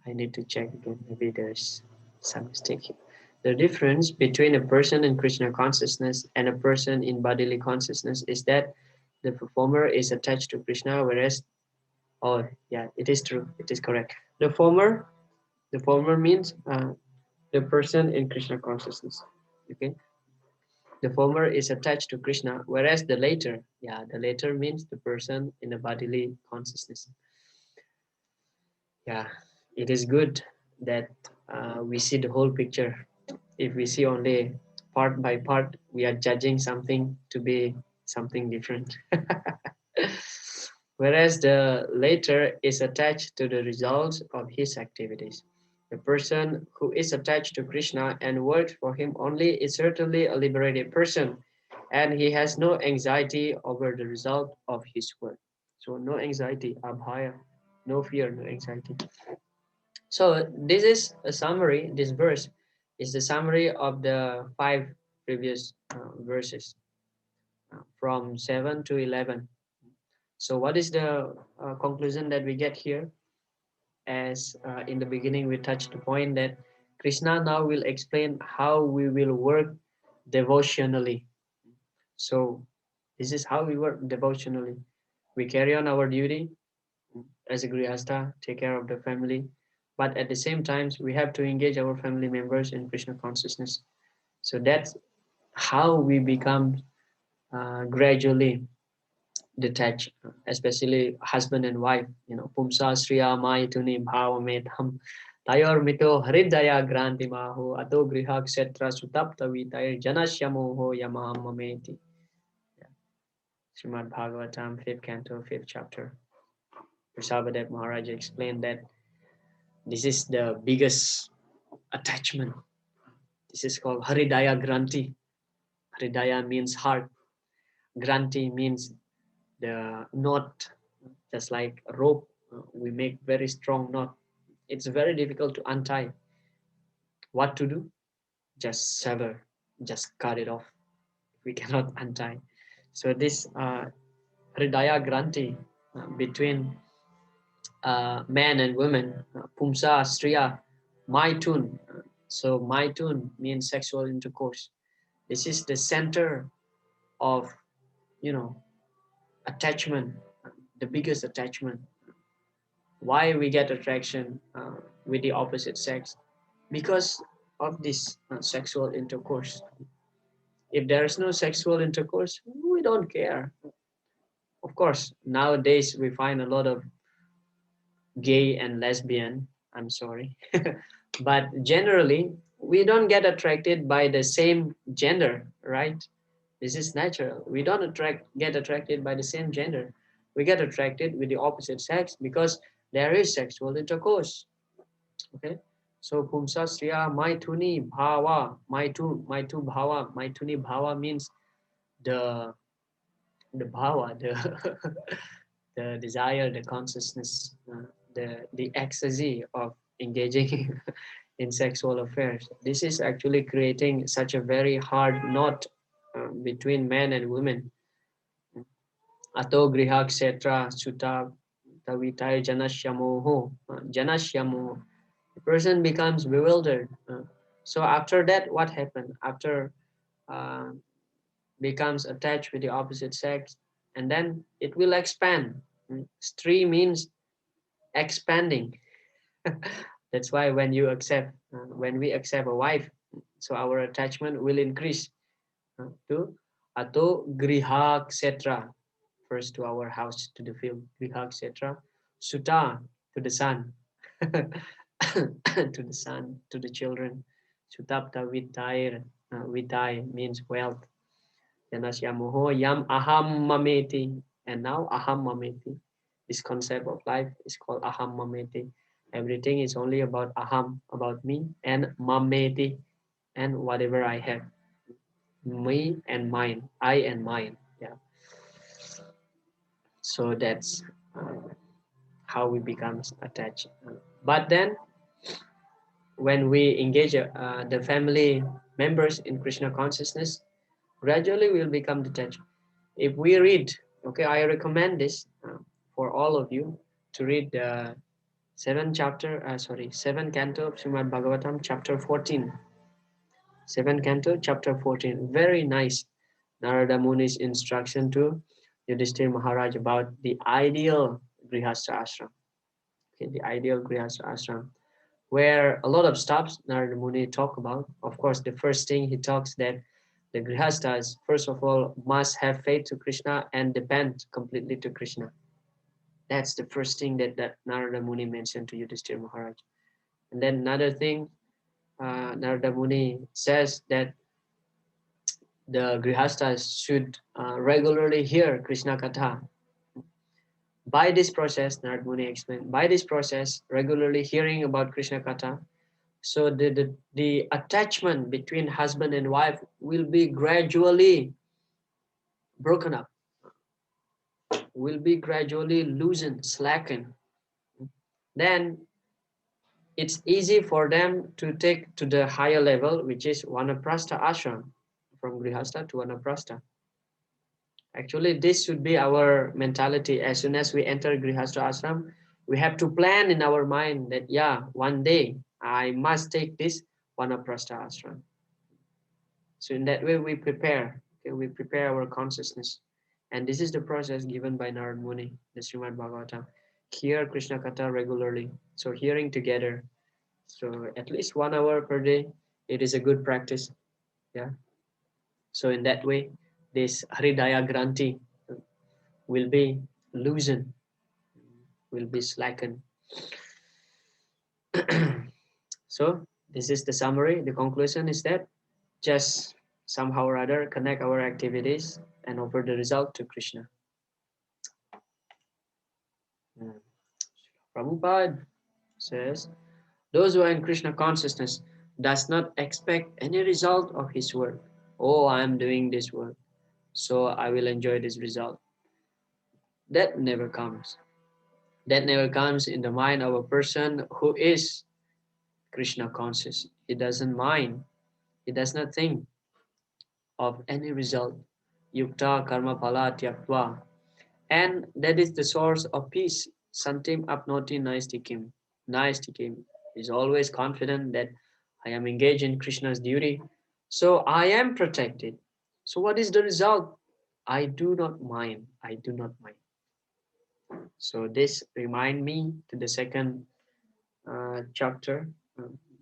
I need to check again. Maybe there's some mistake here. The difference between a person in Krishna consciousness and a person in bodily consciousness is that the performer is attached to Krishna, whereas, oh yeah, it is true. It is correct. The former means the person in Krishna consciousness. Okay. The former is attached to Krishna, whereas the later means the person in the bodily consciousness. Yeah, it is good that we see the whole picture. If we see only part by part, we are judging something to be something different. Whereas the later is attached to the results of his activities. The person who is attached to Krishna and works for him only is certainly a liberated person, and he has no anxiety over the result of his work. So no anxiety, abhaya, no fear, no anxiety. So this is a summary. This verse is the summary of the 5 previous verses from 7 to 11. So what is the conclusion that we get here? As in the beginning, we touched the point that Krishna now will explain how we will work devotionally. So this is how we work devotionally. We carry on our duty as a grihastha, take care of the family, but at the same time, we have to engage our family members in Krishna consciousness. So that's how we become gradually detached, especially husband and wife. Pumsa Sriya Mayatuni Bhavametam Tayor Mito Haridaya Granti Maho Ato Griha Kshetra Sutaptavi Tayar Janasyamoho Yamamameti. Srimad Bhagavatam, 5th canto, 5th chapter. Prasadadev Maharaj explained that this is the biggest attachment. This is called Haridaya Granti. Haridaya means heart. Granti means the knot, just like a rope. We make very strong knot. It's very difficult to untie. What to do? Just sever, just cut it off. We cannot untie. So this Haridaya Granti between man and women, Pumsa, Striya, Maitun. So Maitun means sexual intercourse. This is the center of, you know, attachment, the biggest attachment. Why we get attraction with the opposite sex? Because of this sexual intercourse. If there is no sexual intercourse, we don't care. Of course, nowadays we find a lot of gay and lesbian. I'm sorry. But generally, we don't get attracted by the same gender, right? This is natural. We don't get attracted by the same gender. We get attracted with the opposite sex because there is sexual intercourse. Okay. So Pumsa Sriya Maituni Bhava. Maitu Bhava. Maituni Bhava means the Bhava, the the desire, the consciousness, the ecstasy of engaging in sexual affairs. This is actually creating such a very hard knot between men and women. Ato griha kshetra sutta tavitai janasyamoho. Janasyamoho. The person becomes bewildered. So after that, what happened? After uh, becomes attached with the opposite sex, and then it will expand. Stri means expanding. That's why when we accept a wife, so our attachment will increase to ato griha etc. First to our house, to the field, griha etc. Suta, to the son, to the son, to the children. Sutapta vitair, vitai means wealth. Janasyamoho yam aham mameti. And now aham mameti. This concept of life is called aham mameti. Everything is only about aham, about me, and mameti, and whatever I have. Me and mine, I and mine. Yeah. So that's how we become attached. But then when we engage the family members in Krishna consciousness, gradually we'll become detached. If we read, okay, I recommend this for all of you to read the seventh canto of Srimad Bhagavatam, chapter 14. Seventh canto, chapter 14. Very nice. Narada Muni's instruction to Yudhishthir Maharaj about the ideal Grihastha ashram. Okay, the ideal Grihastha ashram, where a lot of stuff Narada Muni talk about. Of course, the first thing he talks that the Grihasthas, first of all, must have faith to Krishna and depend completely to Krishna. That's the first thing that Narada Muni mentioned to Yudhishthira Maharaj. And then another thing, Narada Muni says that the Grihasthas should regularly hear Krishna Katha. By this process, Narada Muni explained, by this process, regularly hearing about Krishna Katha, so the attachment between husband and wife will be gradually broken up, will be gradually loosened, slackened. Then it's easy for them to take to the higher level, which is Vanaprastha ashram, from Grihastha to Vanaprastha. Actually, this should be our mentality. As soon as we enter Grihastha ashram, we have to plan in our mind that, yeah, one day I must take this Vanaprastha ashram. So in that way, we prepare. Okay, we prepare our consciousness. And this is the process given by Narad Muni, the Srimad Bhagavatam. Hear Krishna Katha regularly. So hearing together. So at least 1 hour per day, it is a good practice. Yeah. So in that way, this Hridaya Granthi will be loosened, will be slackened. So this is the summary. The conclusion is that just somehow or other connect our activities and offer the result to Krishna. Prabhupada says, those who are in Krishna consciousness does not expect any result of his work. Oh, I am doing this work, so I will enjoy this result. That never comes. That never comes in the mind of a person who is Krishna conscious. He doesn't mind. He does not think of any result. Yukta karma phala tyaktva. And that is the source of peace. Santim apnoti naistikim. Naistikim is always confident that I am engaged in Krishna's duty. So I am protected. So what is the result? I do not mind. I do not mind. So this remind me to the second chapter.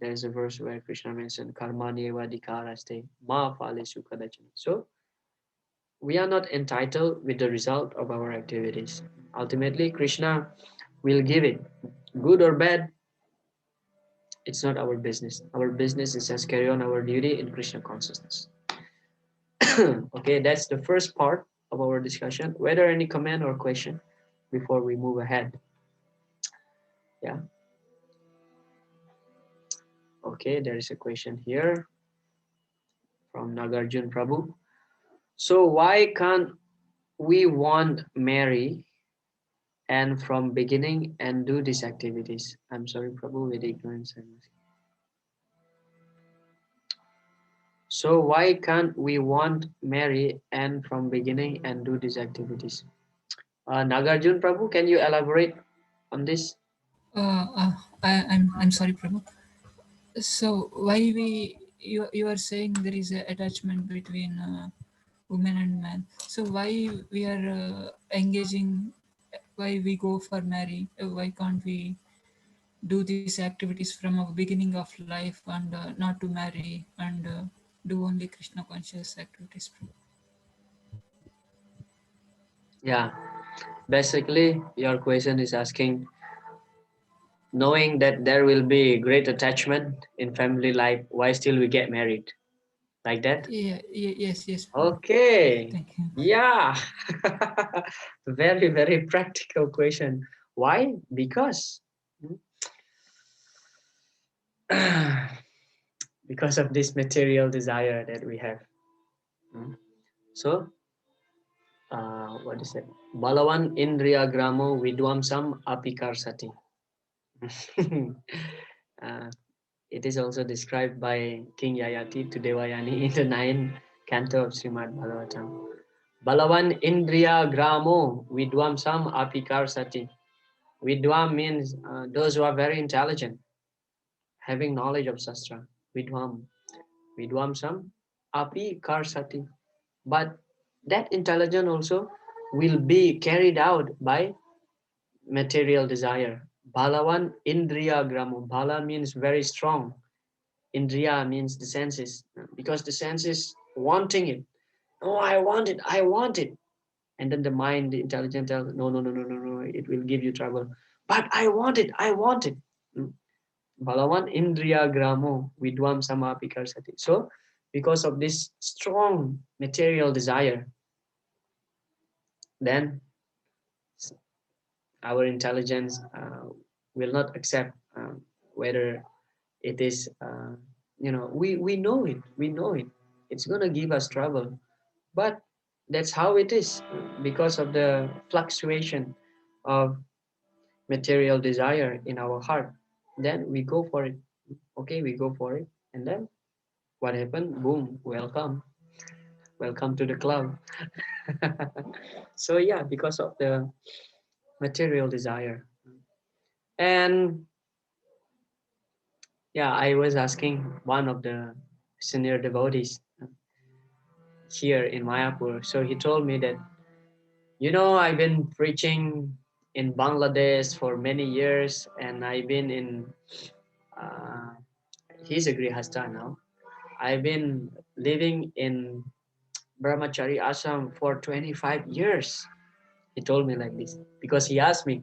There's a verse where Krishna mentioned karmani vadikaraste ma phalesu kadachana. So we are not entitled with the result of our activities. Ultimately, Krishna will give it. Good or bad, it's not our business. Our business is just carry on our duty in Krishna consciousness. Okay, that's the first part of our discussion. Whether any comment or question before we move ahead? Yeah. Okay, there is a question here from Nagarjun Prabhu. So why can't we want Mary and from beginning and do these activities. I'm sorry, Prabhu, with ignorance. So why can't we want marry and from beginning and do these activities? Nagarjun Prabhu, can you elaborate on this? I'm sorry, Prabhu. So why you are saying there is a attachment between woman and man? So why we are engaging? Why we go for marry? Why can't we do these activities from a beginning of life and not to marry and do only Krishna conscious activities? Yeah, basically your question is asking, knowing that there will be great attachment in family life, why still we get married? Like that? Yeah, yes, yes, Prabhu. Okay. Thank you. Yeah. Very, very practical question. Why? Because because of this material desire that we have. Mm. So, what is it? Balawan Indriya Gramo Vidwamsam Apikarsati. uh, it is also described by King Yayati to Devayani in the 9th canto of Srimad Bhagavatam. Balawan Indriya Gramo Vidwamsam Apikarsati. Vidwam means those who are very intelligent, having knowledge of Shastra. Vidwam. Vidwamsam Api Karsati. But that intelligence also will be carried out by material desire. Balavan Indriya Gramo. Bala means very strong. Indriya means the senses. Because the senses wanting it. Oh, I want it, I want it. And then the mind, the intelligence tells, no, no, no, no, no, no, it will give you trouble. But I want it, I want it. Balavan Indriya Gramo Vidwam Samapikarsati. So, because of this strong material desire, then our intelligence will not accept whether it is, we know it, we know it. It's going to give us trouble. But that's how it is because of the fluctuation of material desire in our heart. Then we go for it. Okay, we go for it. And then what happened? Boom, welcome. Welcome to the club. So yeah, because of the material desire. And yeah, I was asking one of the senior devotees here in Mayapur. So he told me that, I've been preaching in Bangladesh for many years, and I've been in, uh, he's a Grihastha now. I've been living in Brahmachari ashram for 25 years. He told me like this because he asked me,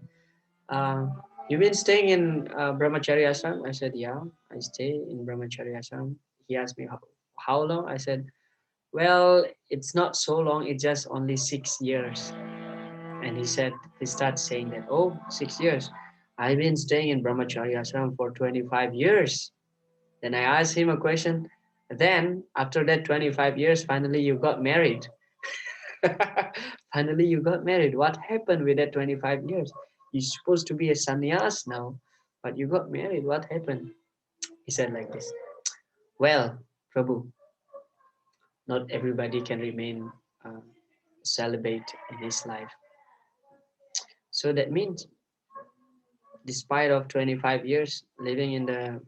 uh, "You've been staying in Brahmachari ashram?" I said, "Yeah, I stay in Brahmachari ashram." He asked me, how long? I said, "Well, it's not so long. It's just only 6 years." And he starts saying that, "Oh, 6 years. I've been staying in Brahmachari ashram for 25 years." Then I asked him a question. Then, after that 25 years, finally you got married. Finally you got married. What happened with that 25 years? You're supposed to be a sannyas now, but you got married. What happened? He said like this. Well, Prabhu, not everybody can remain uh, celibate in his life. So that means despite of 25 years living in the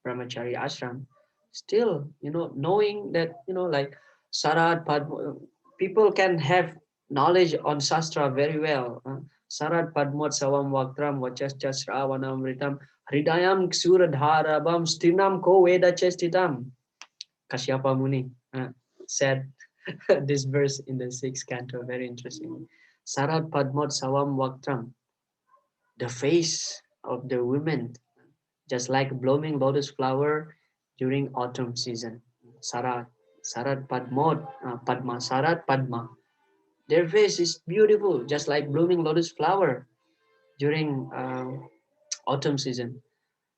brahmachari ashram, still, knowing that, like Sarad Padma, people can have knowledge on Shastra very well. Sarad Padmot Savam Vaktram Vachascha Sravanamritam Hridayam Ksuradharabam Stinam Ko Veda Chestitam. Kashyapa Muni said this verse in the sixth canto, very interesting. Sarad Padmot Savam Vaktram, the face of the women, just like blooming lotus flower during autumn season. Sarat, Sarat Padmod, Padma, Sarat Padma. Their face is beautiful, just like blooming lotus flower during autumn season.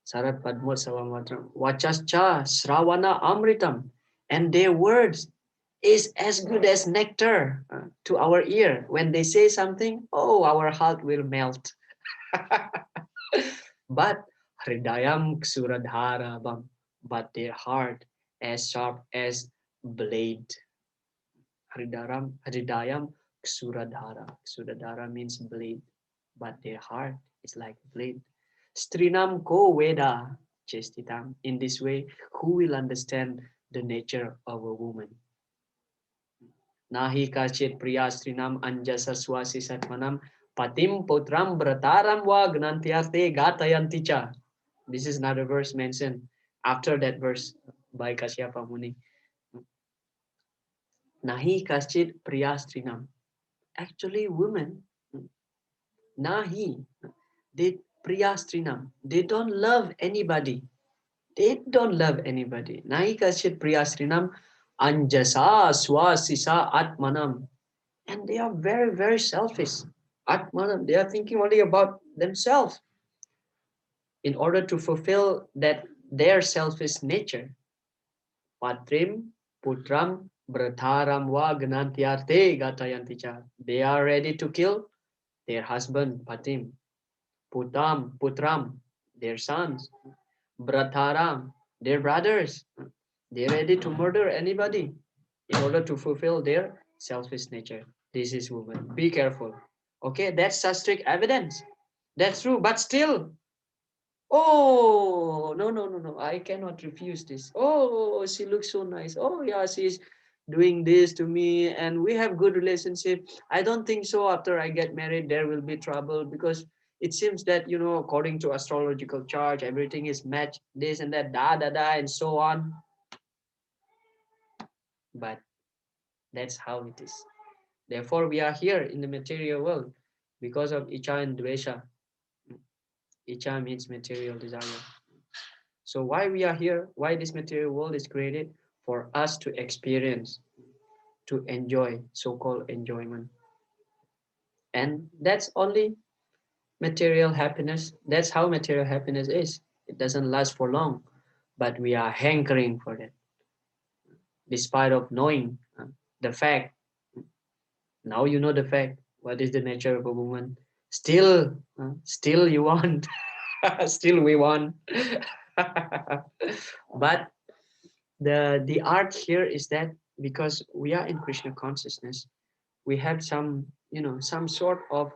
Sarat Padmod Savamatra. Vachascha Sravana Amritam. And their words is as good as nectar to our ear. When they say something, oh, our heart will melt. But hridayam ksuradhara bam, but their heart as sharp as blade. Hridayam ksuradhara. Ksuradhara means blade, but their heart is like blade. Strinam ko veda chestitam. In this way, who will understand the nature of a woman? Nahi kachit priya strinam anjasa swasi satmanam patim putram brataram va gnantyarte gatayanti cha. This is another verse mentioned after that verse by Kasyapa Muni. Nahi kachit priya strinam. Actually, women, nahi, they priya strinam. They don't love anybody. They don't love anybody. Nahi kachit priya strinam anjasa swasisa atmanam. And they are very, very selfish. Atmanam, they are thinking only about themselves in order to fulfill that their selfish nature. Patrim, putram, bratharam va gnantyarte gatayanticha. They are ready to kill their husband, Patim, putram, their sons, bratharam, their brothers. They're ready to murder anybody in order to fulfill their selfish nature. This is woman. Be careful. Okay, that's strict evidence. That's true, but still, oh, no, no, no, no, I cannot refuse this. Oh, she looks so nice. Oh, yeah, she's doing this to me and we have good relationship. I don't think so after I get married, there will be trouble because it seems that, you know, according to astrological chart, everything is matched, this and that, da, da, da, and so on. But that's how it is. Therefore, we are here in the material world because of Icha and Dvesha. Icha means material desire. So why we are here, why this material world is created? For us to experience, to enjoy, so-called enjoyment. And that's only material happiness. That's how material happiness is. It doesn't last for long, but we are hankering for that. Despite of knowing the fact, now you know the fact, what is the nature of a woman. Still you want, still we want. But the art here is that because we are in Krishna consciousness, we have some, you know, some sort of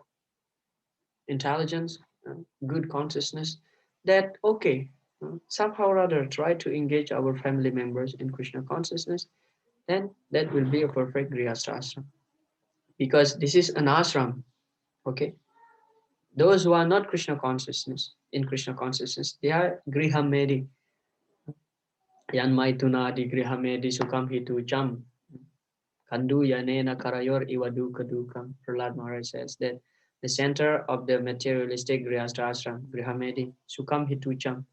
intelligence, good consciousness, that okay, somehow or other try to engage our family members in Krishna consciousness, then that will be a perfect grihastha ashram. Because this is an ashram, okay? Those who are not Krishna consciousness, in Krishna consciousness, they are grihamedi. Yan maitunadi grihamedi sukam hitu cham. Kandu yanena karayor iwadu kadukam. Prahlad Maharaj says that the center of the materialistic grihastha ashram, grihamedi, sukam hitu cham.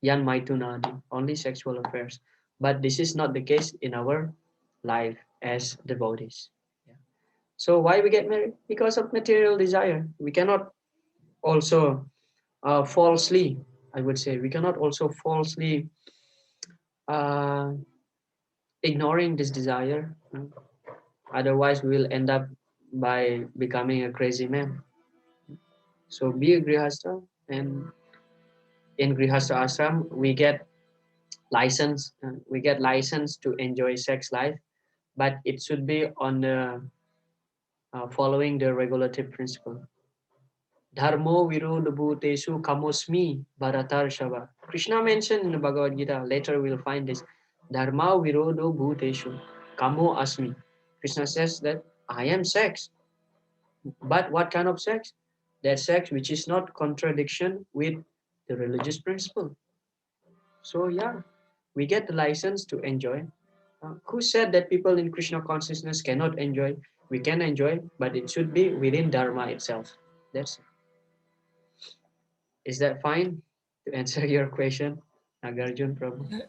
Yan maitunadi, only sexual affairs. But this is not the case in our life as devotees. Yeah. So why we get married? Because of material desire. We cannot also falsely, I would say, we cannot also falsely uh, ignoring this desire. Otherwise, we will end up by becoming a crazy man. So be a grihastha, and in grihastha ashram, we get license to enjoy sex life, but it should be on the following the regulative principle. Dharmo virodha bhuteshu kamosmi bharatarshava. Krishna mentioned in the Bhagavad Gita, later we'll find this. Dharma virodho bhuteshu kamo asmi. Krishna says that I am sex. But what kind of sex? That sex which is not contradiction with the religious principle. So yeah, we get the license to enjoy. Who said that people in Krishna consciousness cannot enjoy? We can enjoy, but it should be within Dharma itself. That's it. Is that fine to answer your question, Nagarjun Prabhu?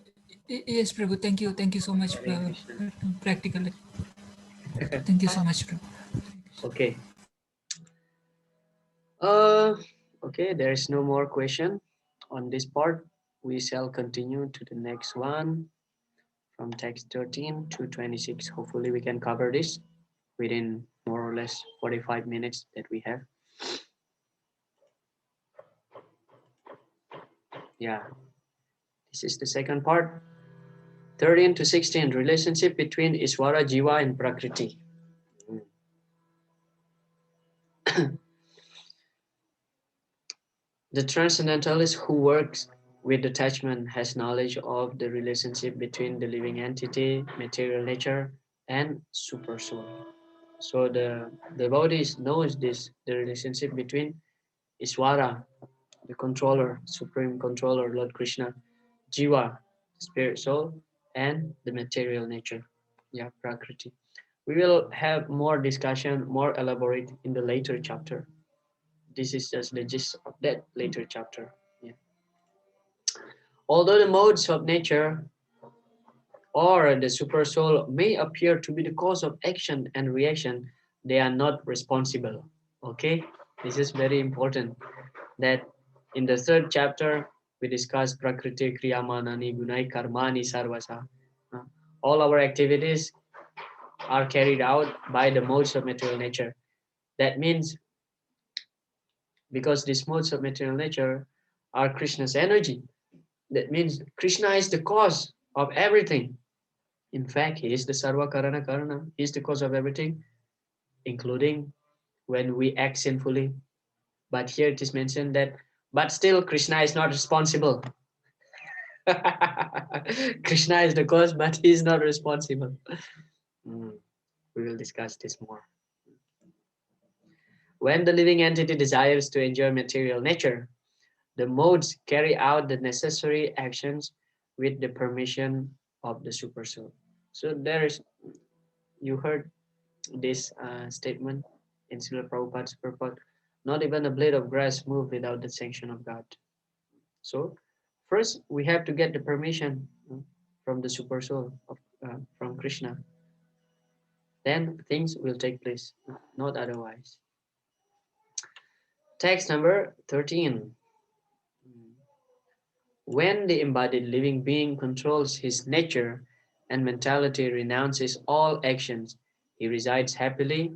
Yes, Prabhu. Thank you so much Hare for Krishna. practical. Thank you so much, Prabhu. Okay. Uh, okay, there is no more question on this part. We shall continue to the next one. from text 13 to 26. Hopefully we can cover this within more or less 45 minutes that we have. Yeah, this is the second part. 13 to 16, relationship between Iswara, Jiva and Prakriti. The transcendentalist who works with detachment has knowledge of the relationship between the living entity, material nature, and supersoul. So the devotees knows this, the relationship between Iswara, the controller, supreme controller, Lord Krishna, Jiva, spirit soul, and the material nature, yeah, Prakriti. We will have more discussion, more elaborate in the later chapter. This is just the gist of that later chapter. Yeah. Although the modes of nature or the super soul may appear to be the cause of action and reaction, they are not responsible. Okay, this is very important. That in the third chapter we discuss Prakriti Kriyamanani Gunai Karmani Sarvasa. Uh, All our activities are carried out by the modes of material nature. That means because these modes of material nature are Krishna's energy, that means Krishna is the cause of everything. In fact, he is the Sarva Karana Karana. He is the cause of everything, including when we act sinfully. But here it is mentioned that, but still Krishna is not responsible. Krishna is the cause, but he is not responsible. Mm, we will discuss this more. When the living entity desires to enjoy material nature, the modes carry out the necessary actions with the permission of the supersoul. So there is, you heard this statement in Srila Prabhupada's purport, not even a blade of grass move without the sanction of God. So first we have to get the permission from the supersoul of from Krishna. Then things will take place, not otherwise. Text number 13. When the embodied living being controls his nature and mentality, renounces all actions, he resides happily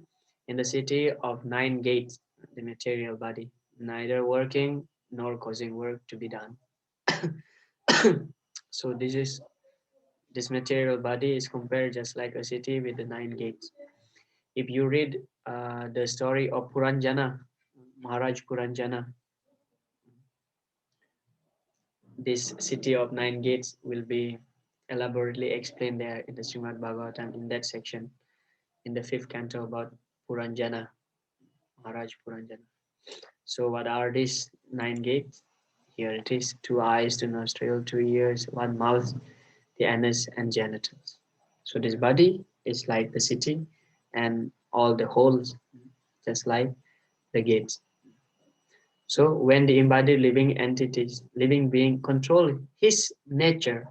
in the city of nine gates, the material body, neither working nor causing work to be done. So this material body is compared just like a city with the nine gates. If you read the story of Puranjana, Maharaj Puranjana, this city of nine gates will be elaborately explained there in the Srimad Bhagavatam in that section, in the fifth canto about Puranjana, Maharaj Puranjana. So what are these nine gates? Here it is: two eyes, two nostrils, two ears, one mouth, the anus and genitals. So this body is like the city and all the holes, just like the gates. So when the embodied living entities, living being control his nature,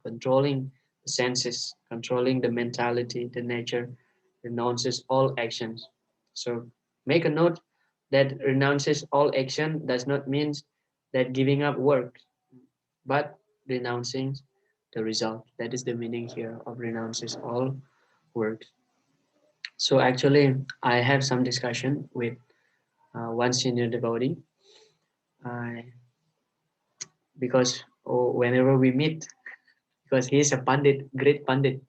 controlling the senses, controlling the mentality, the nature, renounces all actions. So make a note that renounces all action does not mean that giving up work, but renouncing the result. That is the meaning here of renounces all works. So actually, I have some discussion with one senior devotee uh, because whenever we meet, because he is a pandit, great pandit.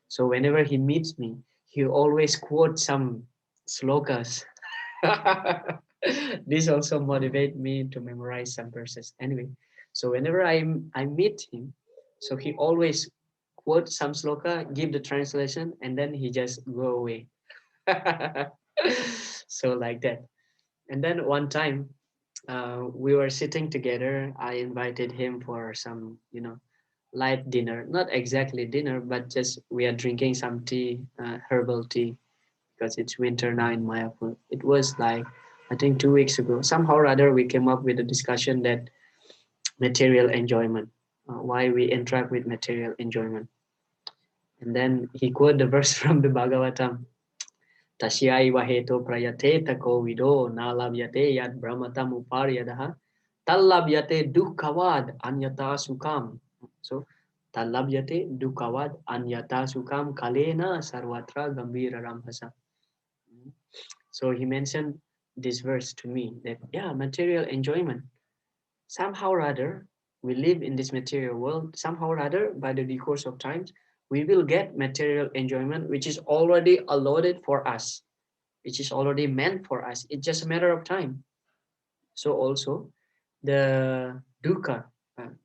So whenever he meets me, he always quotes some slokas. This also motivate me to memorize some verses. Anyway, so whenever I meet him, so he always quote some sloka, give the translation, and then he just go away. So like that. And then one time, we were sitting together. I invited him for some, light dinner. Not exactly dinner, but just we are drinking some tea, herbal tea, because it's winter now in Mayapur. It was like, I think 2 weeks ago. Somehow or other, we came up with a discussion that material enjoyment, why we interact with material enjoyment. And then he quoted the verse from the Bhagavatam. Tasyai vaheto prayate tako vido nalavyate yad brahmatam uparyadaha tallabhyate dukkavad anyata sukam. So Talabhyate dukavad anyata sukam kalena sarvatra gambira ramhasa. So he mentioned this verse to me that, yeah, material enjoyment. Somehow or other, we live in this material world. Somehow or other, by the course of times, we will get material enjoyment, which is already allotted for us, which is already meant for us. It's just a matter of time. So also, the dukkha,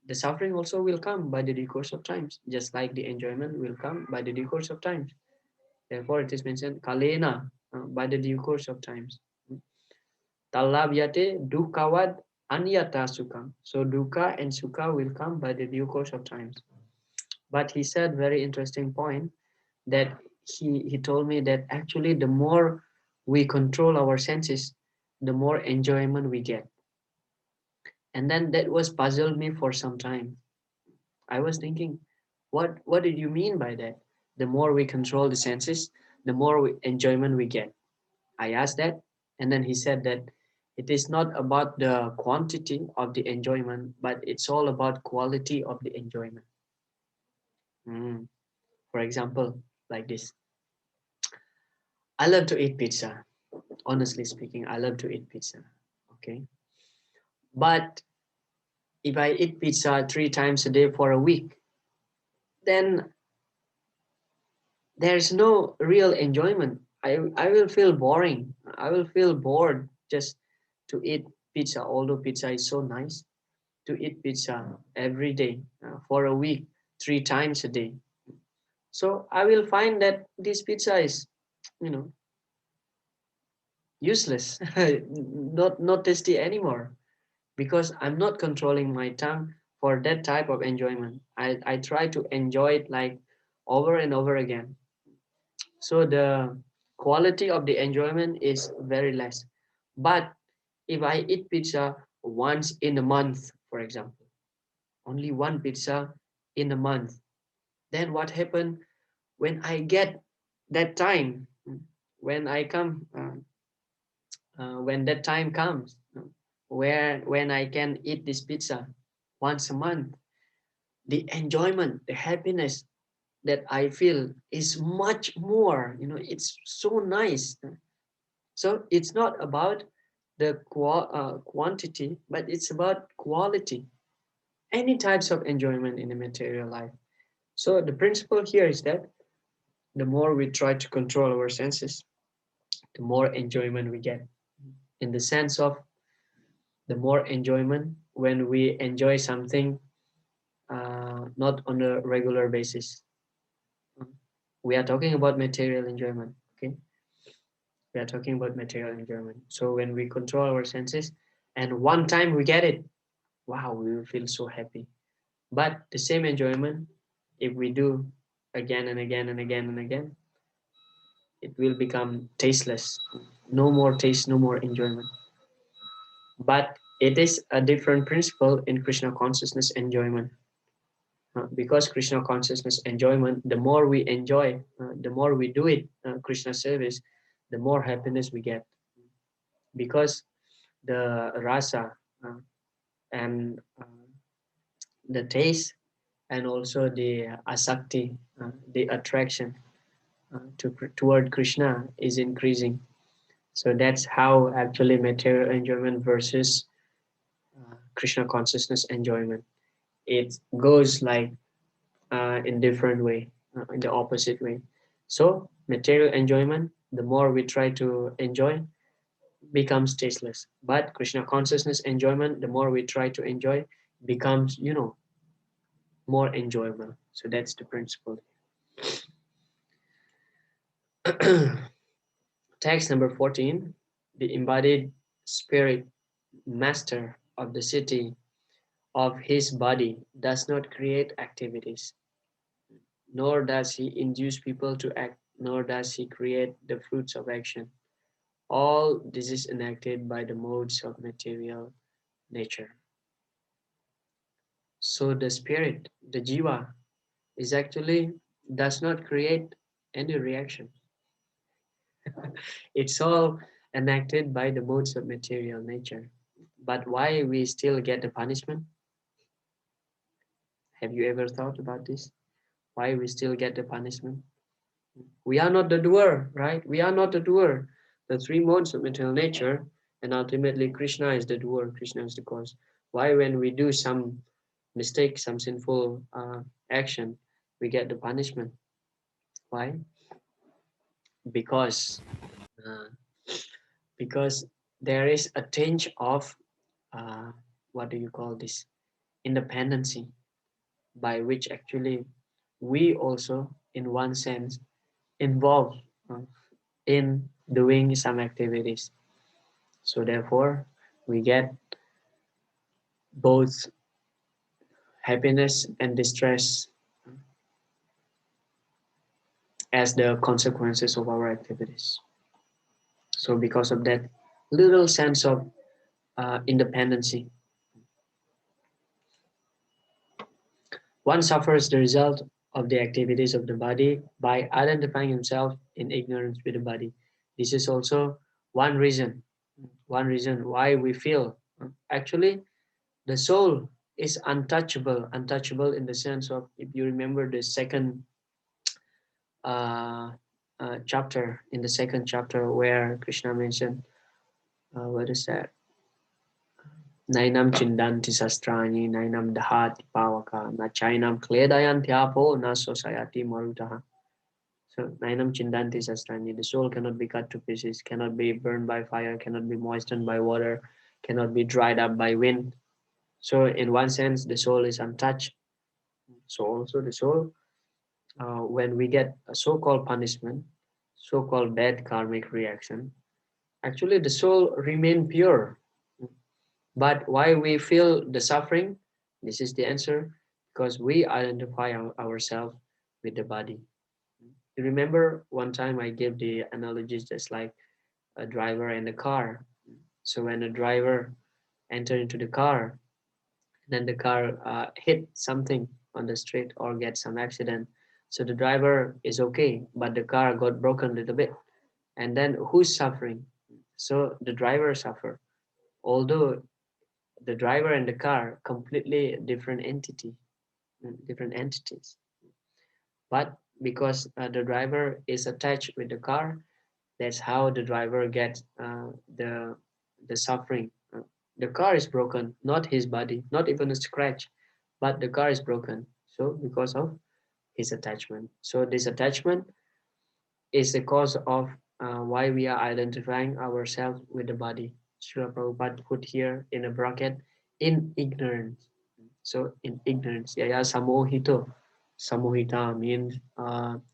the suffering also will come by the course of times, just like the enjoyment will come by the course of times. Therefore, it is mentioned kalena, by the due course of times. Talabhyate dukkavad anyata sukam. So dukkha and sukha will come by the due course of times. But he said very interesting point that he told me that actually the more we control our senses, the more enjoyment we get. And then that was puzzled me for some time. I was thinking, what did you mean by that? The more we control the senses, the more enjoyment we get. I asked that, and then he said that it is not about the quantity of the enjoyment, but it's all about quality of the enjoyment. Mm. For example, like this. I love to eat pizza. Honestly speaking, I love to eat pizza. Okay. But if I eat pizza 3 times a day for a week, then there's no real enjoyment. I will feel boring. I will feel bored just to eat pizza, although pizza is so nice. To eat pizza every day for a week, 3 times a day. So I will find that this pizza is, you know, useless, not tasty anymore, because I'm not controlling my tongue for that type of enjoyment. I try to enjoy it like over and over again. So the quality of the enjoyment is very less. But if I eat pizza once in a month, for example, only one pizza in a month, then what happened when I get that time, when I come, when that time comes, where when I can eat this pizza once a month, the enjoyment, the happiness that I feel is much more. It's so nice. So it's not about the quantity, but it's about quality. Any types of enjoyment in the material life. So the principle here is that the more we try to control our senses, the more enjoyment we get. In the sense of the more enjoyment when we enjoy something not on a regular basis. We are talking about material enjoyment. Okay, we are talking about material enjoyment. So when we control our senses, and one time we get it, wow, we will feel so happy. But the same enjoyment, if we do again and again and again and again, it will become tasteless. No more taste, no more enjoyment. But it is a different principle in Krishna consciousness enjoyment. Because Krishna consciousness enjoyment, the more we enjoy, the more we do it, Krishna service, the more happiness we get. Because the rasa and the taste and also the asakti, the attraction toward Krishna is increasing. So that's how actually material enjoyment versus Krishna consciousness enjoyment. It goes like in different way, in the opposite way. So material enjoyment, the more we try to enjoy, becomes tasteless. But Krishna consciousness enjoyment, the more we try to enjoy, becomes more enjoyable. So that's the principle. Text number 14. The embodied spirit master of the city of his body does not create activities, nor does he induce people to act, nor does he create the fruits of action. All this is enacted by the modes of material nature. So the spirit, the jiva, is actually does not create any reaction. It's all enacted by the modes of material nature. But why we still get the punishment? Have you ever thought about this? Why we still get the punishment? We are not the doer, right? We are not the doer. The three modes of material nature, and ultimately Krishna is the doer, Krishna is the cause. Why when we do some mistake, some sinful action, we get the punishment? Why? Because uh, because there is a tinge of uh, what do you call this, independency, by which actually we also in one sense involved uh, in doing some activities. So therefore we get both happiness and distress as the consequences of our activities. So because of that little sense of independency, one suffers the result of the activities of the body by identifying himself in ignorance with the body. This is also one reason why we feel actually the soul is untouchable in the sense of, if you remember the second uh, chapter, in the second chapter where Krishna mentioned, what is that? Nainam chindanti sastrani, nainam dahati pavaka, na chainam kledayanti na sosayati marutaha. So, nainam chindanti sastrani, the soul cannot be cut to pieces, cannot be burned by fire, cannot be moistened by water, cannot be dried up by wind. So, in one sense, the soul is untouched. So, also the soul, when we get a so-called punishment, so-called bad karmic reaction, actually the soul remain pure. But why we feel the suffering? This is the answer, because we identify ourselves with the body. You remember one time I gave the analogies just like a driver and a car. So when a driver enter into the car, then the car hit something on the street or get some accident. So the driver is okay, but the car got broken a little bit. And then who's suffering? So the driver suffer. Although the driver and the car completely different entity, different entities. But because the driver is attached with the car, that's how the driver gets the suffering. The car is broken, not his body, not even a scratch, but the car is broken. So because of his attachment. So this attachment is the cause of why we are identifying ourselves with the body. Srila Prabhupada put here in a bracket, in ignorance. So in ignorance, yaya samohito. Samohita means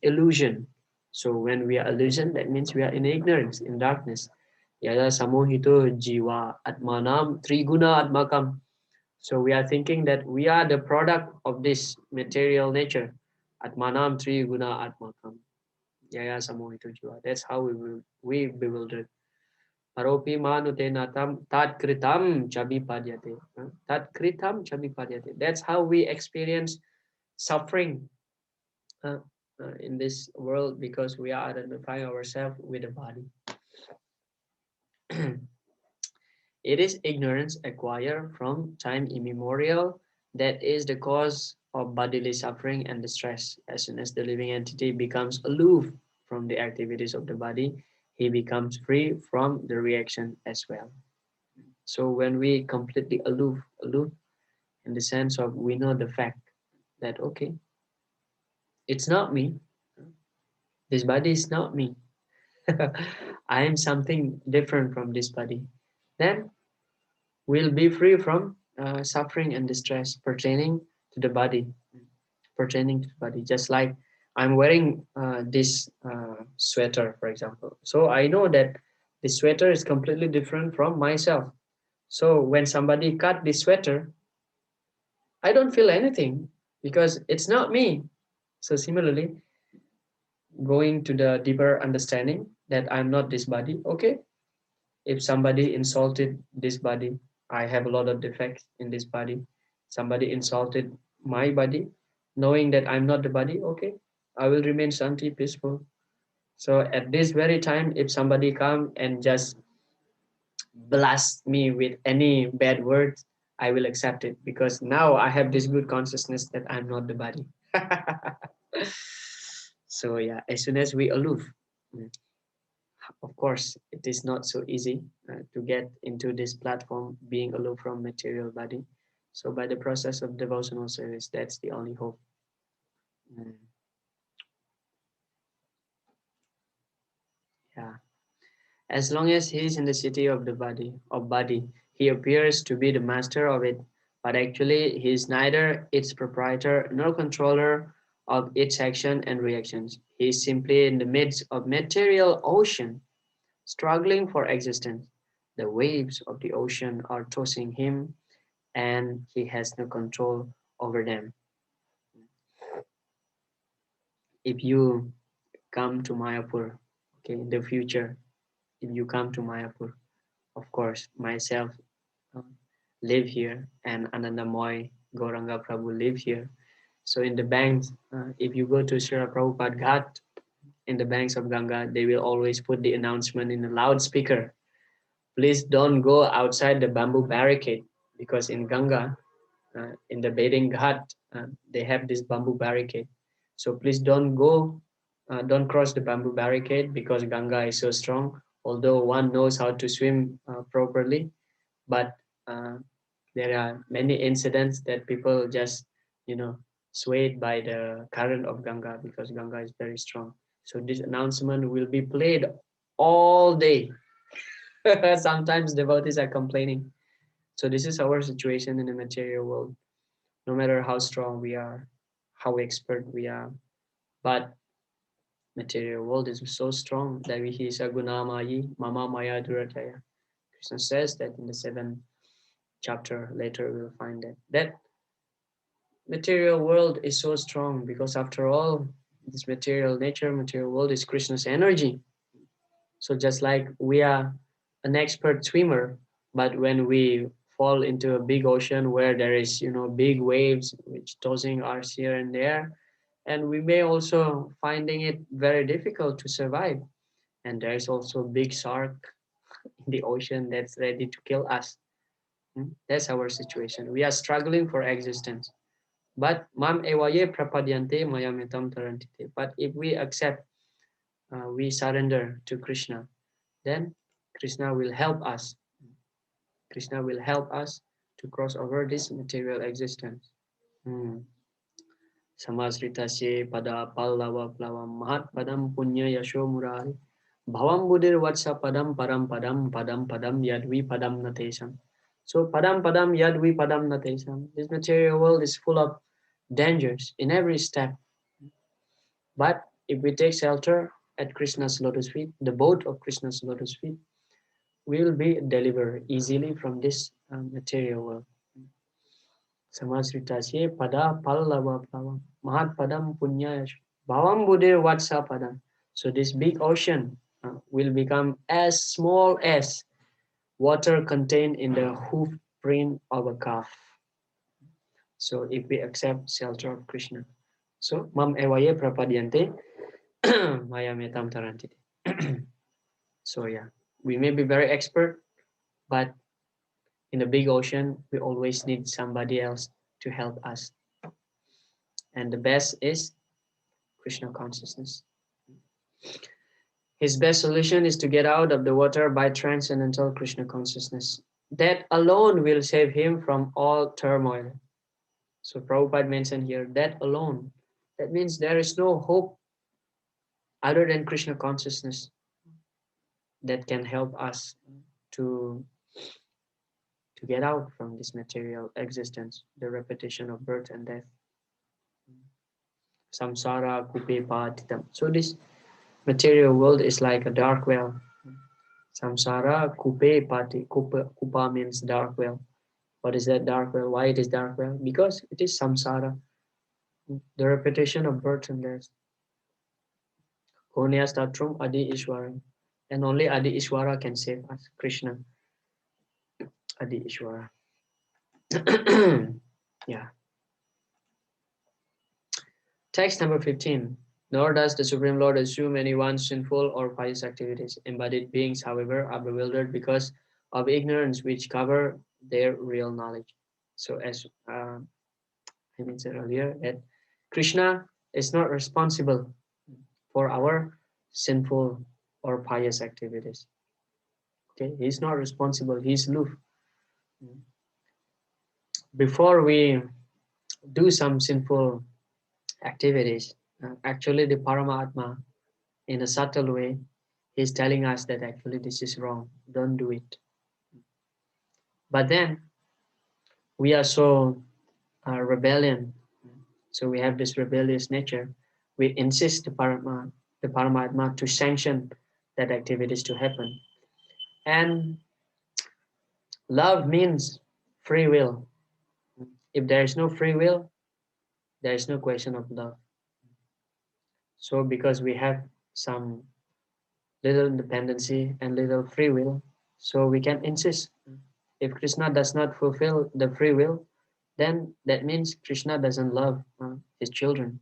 illusion. So when we are illusion, that means we are in ignorance, in darkness. Yaya samohito jiva atmanam triguna atmakam. So we are thinking that we are the product of this material nature. Atmanam triguna atmakam. Yaya samohito jiva. That's how we bewildered. Paropi manutena tam tat kritam chabi padyate. Tat kritam chabi padyate. That's how we experience suffering uh, in this world, because we are identifying ourselves with the body. It is ignorance acquired from time immemorial that is the cause of bodily suffering and distress. As soon as the living entity becomes aloof from the activities of the body, he becomes free from the reaction as well. So when we completely aloof in the sense of we know the fact that okay, it's not me. This body is not me. I am something different from this body. Then we'll be free from suffering and distress pertaining to the body, pertaining to the body. Just like I'm wearing this sweater, for example. So I know that the sweater is completely different from myself. So when somebody cut this sweater, I don't feel anything because it's not me. So similarly, going to the deeper understanding that I'm not this body, okay, if somebody insulted this body, I have a lot of defects in this body. Somebody insulted my body, knowing that I'm not the body, okay, I will remain shanti, peaceful. So at this very time, if somebody come and just blast me with any bad words, I will accept it, because now I have this good consciousness that I'm not the body. So yeah, as soon as we aloof, mm, of course, it is not so easy to get into this platform being aloof from material body. So by the process of devotional service, that's the only hope. Mm, yeah. As long as he is in the city of the body, he appears to be the master of it, but actually he is neither its proprietor nor controller of its action and reactions. He is simply in the midst of material ocean, struggling for existence. The waves of the ocean are tossing him, and he has no control over them. If you come to Mayapur, okay, in the future, if you come to Mayapur, of course, myself live here, and Anandamoy Gauranga Prabhu live here. So in the banks, if you go to Srila Prabhupada Ghat, in the banks of Ganga, they will always put the announcement in a loudspeaker. Please don't go outside the bamboo barricade, because in Ganga, in the bathing ghat, they have this bamboo barricade. So please don't cross the bamboo barricade, because Ganga is so strong. Although one knows how to swim properly, but uh, there are many incidents that people just, you know, swayed by the current of Ganga, because Ganga is very strong. So this announcement will be played all day. Sometimes devotees are complaining. So this is our situation in the material world. No matter how strong we are, how expert we are, but material world is so strong that we is a gunamayi, mama maya durataya. Krishna says that in the seventh chapter. Later we'll find that material world is so strong, because after all, this material nature, material world is Krishna's energy. So just like we are an expert swimmer, but when we fall into a big ocean where there is, you know, big waves which tossing us here and there, and we may also finding it very difficult to survive, and there is also a big shark in the ocean that's ready to kill us. That's our situation. We are struggling for existence. But mam evaye prapadyante mayamitam tarantite. But if we accept, we surrender to Krishna, then Krishna will help us. Krishna will help us to cross over this material existence. Hmm. Samasritasye pada pallava plavam mahat padam punya yasho murari bhavam budir vatsa padam param padam padam padam yadvi padam natesam. So padam padam yadvi padam natesam. This material world is full of dangers in every step. But if we take shelter at Krishna's lotus feet, the boat of Krishna's lotus feet, we will be delivered easily from this material world. Samasritasye pada pallava plavam mahat padam punyayash bhavam buddhir vatsa padam. So this big ocean will become as small as water contained in the hoof print of a calf. So if we accept shelter of Krishna. So mam evaye prapadyante mayametam tarantite. So yeah, we may be very expert, but in the big ocean, we always need somebody else to help us. And the best is Krishna consciousness. His best solution is to get out of the water by transcendental Krishna consciousness. That alone will save him from all turmoil. So Prabhupada mentioned here, that alone. That means there is no hope other than Krishna consciousness that can help us to, to get out from this material existence, the repetition of birth and death. Samsara kupe patitam. So this material world is like a dark well. Samsara kupe pati. Kupa means dark well. What is that dark well? Why it is dark well? Because it is samsara, the repetition of birth and death. Konya statrum Adi Ishwara. And only Adi Ishwara can save us. Krishna, Adi Ishwara. Yeah. Text number 15. Nor does the Supreme Lord assume anyone's sinful or pious activities. Embodied beings, however, are bewildered because of ignorance which cover their real knowledge. So as I mentioned earlier, that Krishna is not responsible for our sinful or pious activities. Okay, he's not responsible. He's aloof. Before we do some sinful activities, actually the Paramatma, in a subtle way, he's telling us that actually this is wrong. Don't do it. But then we are so rebellion. So we have this rebellious nature. We insist the Paramatma to sanction that activities to happen. And love means free will. If there is no free will, there is no question of love. So because we have some little independency and little free will, so we can insist. If Krishna does not fulfill the free will, then that means Krishna doesn't love his children,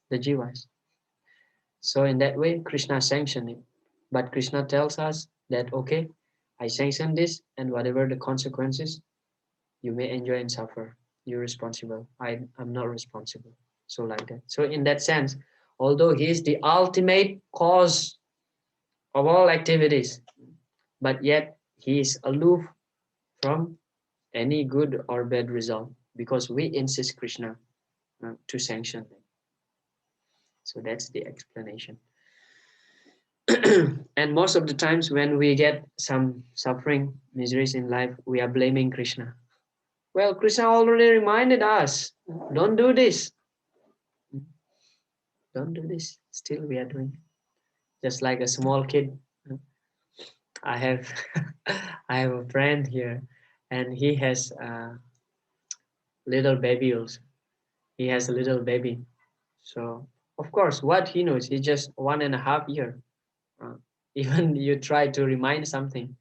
the jivas. So in that way, Krishna sanctioned it. But Krishna tells us that, okay, I sanction this, and whatever the consequences, you may enjoy and suffer. You're responsible. I'm not responsible. So like that. So in that sense, although he is the ultimate cause of all activities, but yet he is aloof from any good or bad result because we insist Krishna to sanction them. So that's the explanation. And most of the times when we get some suffering, miseries in life, we are blaming Krishna. Well, Krishna already reminded us, don't do this. Don't do this. Still we are doing. Just like a small kid. I have I have a friend here and he has little baby also. He has a little baby. So of course what he knows, he's just 1.5 years. Uh, even you try to remind something,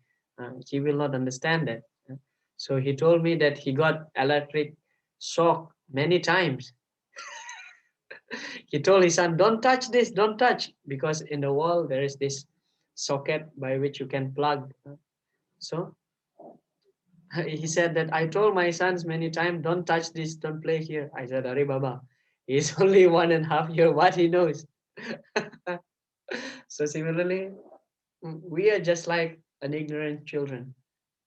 he will not understand that. So he told me that he got electric shock many times. He told his son, "Don't touch this, don't touch," because in the wall there is this socket by which you can plug. So he said that I told my sons many times, "Don't touch this, don't play here." I said, "Are Baba, he's only 1.5 years. What he knows?" So similarly, we are just like an ignorant children.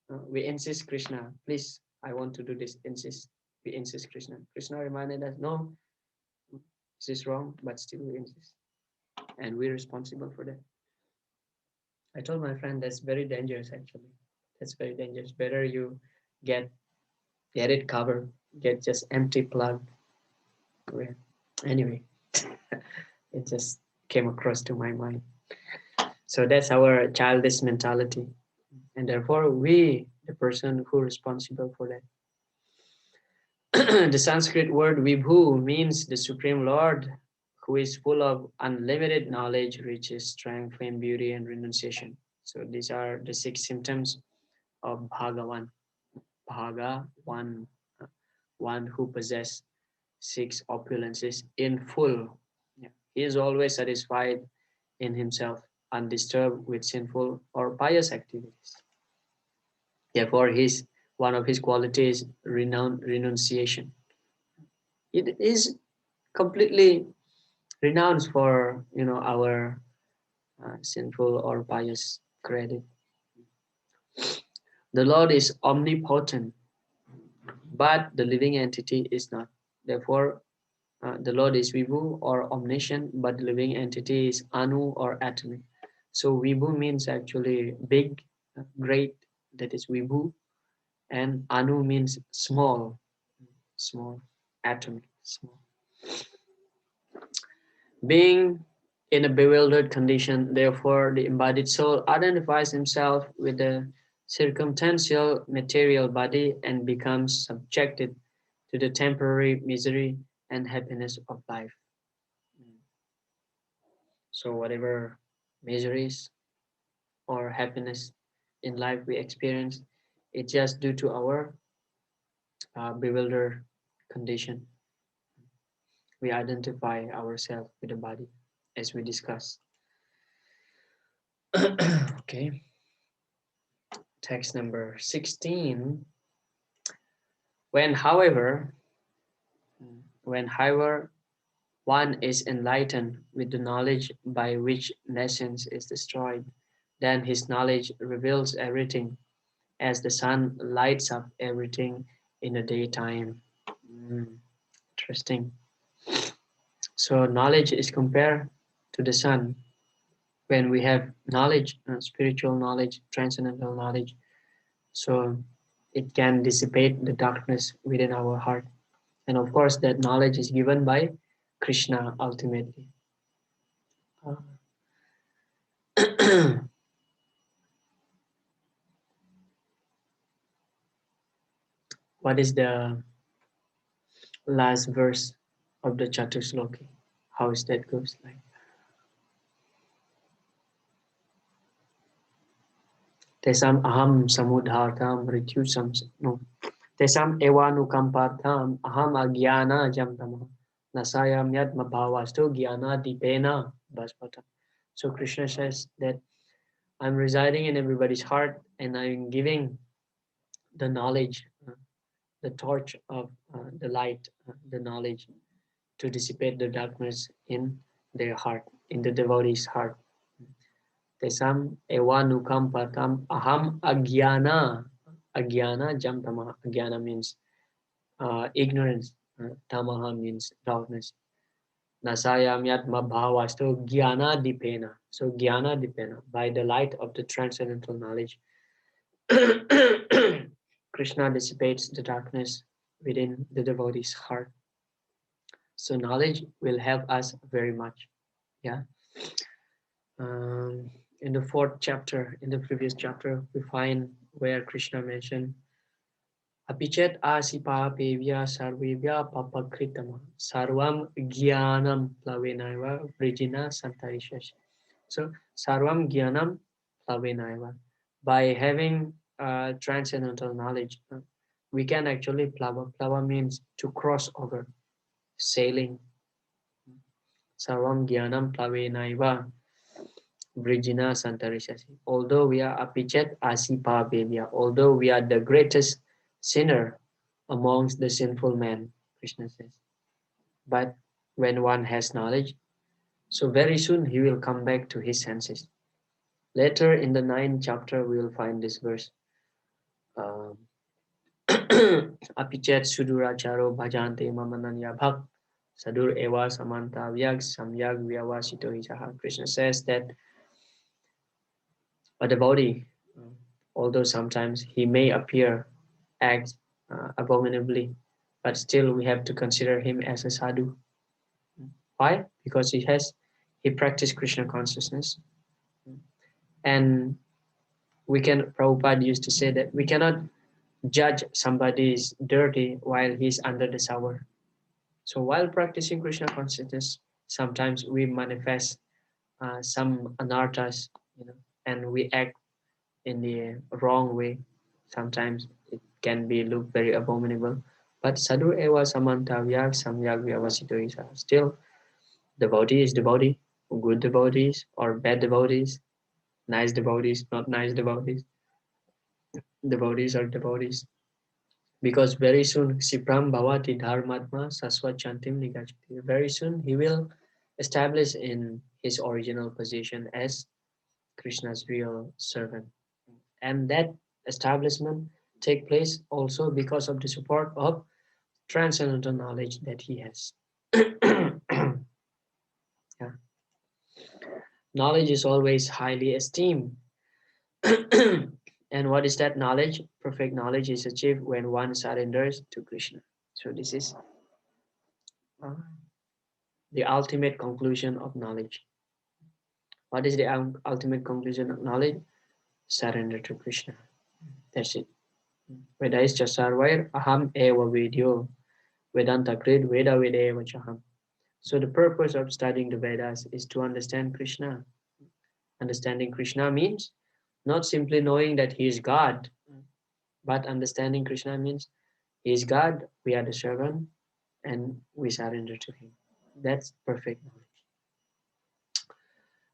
We insist Krishna, please, I want to do this. Insist. We insist Krishna. Krishna reminded us, no, this is wrong, but still we insist, and we're responsible for that. I told my friend that's very dangerous. Actually, that's very dangerous. Better you get get it covered. Get just empty plug. Anyway, it just came across to my mind. So that's our childish mentality, and therefore we, the person who responsible for that. The Sanskrit word Vibhu means the Supreme Lord, who is full of unlimited knowledge, riches, strength, fame, beauty, and renunciation. So these are the 6 symptoms of Bhagavan. Bhaga, one who possesses 6 opulences in full. Yeah. He is always satisfied in himself, undisturbed with sinful or pious activities. Therefore, one of his qualities renunciation. It is completely renounced for our sinful or pious credit. The Lord is omnipotent, but the living entity is not. Therefore, the Lord is Vibhu or omniscient, but the living entity is Anu or atomic. So Vibhu means actually big, great, that is Vibhu, and Anu means small, small, atomic, small. Being in a bewildered condition, therefore, the embodied soul identifies himself with the circumstantial material body and becomes subjected to the temporary misery and happiness of life. So, whatever miseries or happiness in life we experience, it's just due to our bewildered condition. We identify ourselves with the body, as we discussed. Okay. Text number 16. When, however, one is enlightened with the knowledge by which nescience is destroyed, then his knowledge reveals everything as the sun lights up everything in the daytime. Interesting. So knowledge is compared to the sun. When we have knowledge, spiritual knowledge, transcendental knowledge, so it can dissipate the darkness within our heart. And of course, that knowledge is given by Krishna ultimately. What is the last verse of the Chatusloki? How is that goes like? Tesam aham samudhartam rityusam no. Tesam evanukampartham aham agyana jamtama nasayam yadma bhavastu gyana dipena bhaspata. So Krishna says that I'm residing in everybody's heart and I'm giving the knowledge, the torch of the light, the knowledge to dissipate the darkness in their heart, in the devotee's heart. Tesam evanukam patam aham agyana. Agyana jamtama. Agyana means ignorance. Tamaha means darkness. Nasayam yatma bhavastu gyana dipena. So gyana dipena, by the light of the transcendental knowledge, Krishna dissipates the darkness within the devotee's heart. So knowledge will help us very much. Yeah. In the fourth chapter, in the previous chapter, we find where Krishna mentioned Apichet asipa pevya sarvivya papakritama sarvam gyanam plavenaiva vrijina santarishash. So sarvam gyanam plavenaiva. By having transcendental knowledge, we can actually plava. Plava means to cross over, sailing. Sarvam gyanam plavenaiva vrijina santarishash. Although we are apichet asipa pevya, although we are the greatest sinner amongst the sinful men, Krishna says. But when one has knowledge, so very soon he will come back to his senses. Later in the ninth chapter, we will find this verse. Apichet suduracharo bhajante mamananya bhak sadur eva samanta vyag samyag vyavasito hisaha. Krishna says that a devotee, although sometimes he may appear act abominably, but still we have to consider him as a sadhu. Why? Because he practiced Krishna consciousness, and we can. Prabhupada used to say that we cannot judge somebody is dirty while he's under the shower. So while practicing Krishna consciousness, sometimes we manifest some anarthas, and we act in the wrong way. Sometimes it can be look very abominable. But sadhu eva samantavyak samyak vyavasito isa. Still, devotee is devotee, good devotees or bad devotees, nice devotees, not nice devotees. Devotees are devotees. Because very soon, Sipram Bhavati Dharmatma Saswat Chantim Nigachati. Very soon he will establish in his original position as Krishna's real servant. And that establishment take place also because of the support of transcendental knowledge that he has. Yeah. Knowledge is always highly esteemed. And what is that knowledge? Perfect knowledge is achieved when one surrenders to Krishna. So this is uh, the ultimate conclusion of knowledge. What is the ultimate conclusion of knowledge? Surrender to Krishna. That's it. Veda is Chasarvair Aham Eva Vidyo Vedanta Krid Veda Vedeva Chaham. So the purpose of studying the Vedas is to understand Krishna. Understanding Krishna means not simply knowing that he is God, but understanding Krishna means he is God, we are the servant, and we surrender to him. That's perfect knowledge.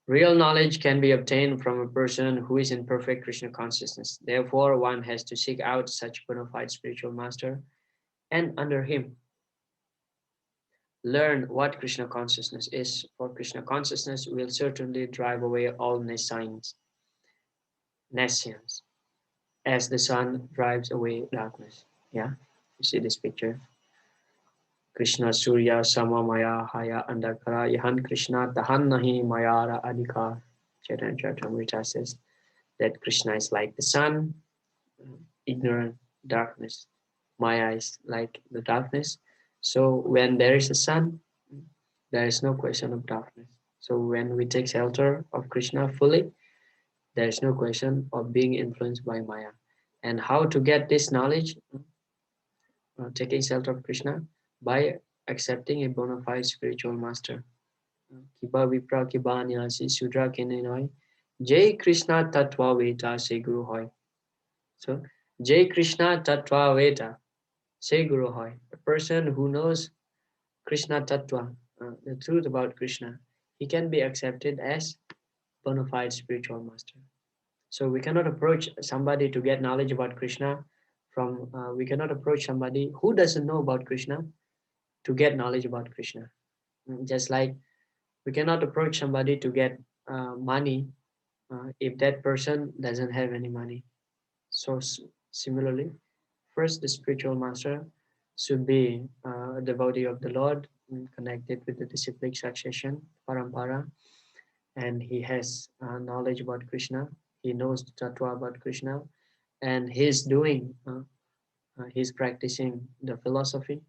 Real knowledge can be obtained from a person who is in perfect Krishna consciousness. Therefore, one has to seek out such bona fide spiritual master and under him. Learn what Krishna consciousness is, for Krishna consciousness will certainly drive away all nescience, as the sun drives away darkness. Yeah, you see this picture. Krishna Surya Sama Maya Haya Andakara Yahan Krishna Tahan Nahi Mayara Adhikar. Chaitanya Charitamrita says that Krishna is like the sun, ignorant, darkness. Maya is like the darkness. So when there is a sun, there is no question of darkness. So when we take shelter of Krishna fully, there is no question of being influenced by Maya. And how to get this knowledge? Taking shelter of Krishna by accepting a bona fide spiritual master. Kiba Vipra Kiba Nyasi Sudra Kenenoi. Jai Krishna Tattva Veda Se Guru Hoy. So Jai Krishna Tattva Veda Se Guru Hoy. A person who knows Krishna Tattva, the truth about Krishna, he can be accepted as bona fide spiritual master. So we cannot approach somebody to get knowledge about Krishna from, we cannot approach somebody who doesn't know about Krishna to get knowledge about Krishna. Just like we cannot approach somebody to get money if that person doesn't have any money. So similarly, first the spiritual master should be a devotee of the Lord, connected with the disciplic succession, parampara, and he has knowledge about Krishna. He knows the tattva about Krishna, and he's practicing the philosophy.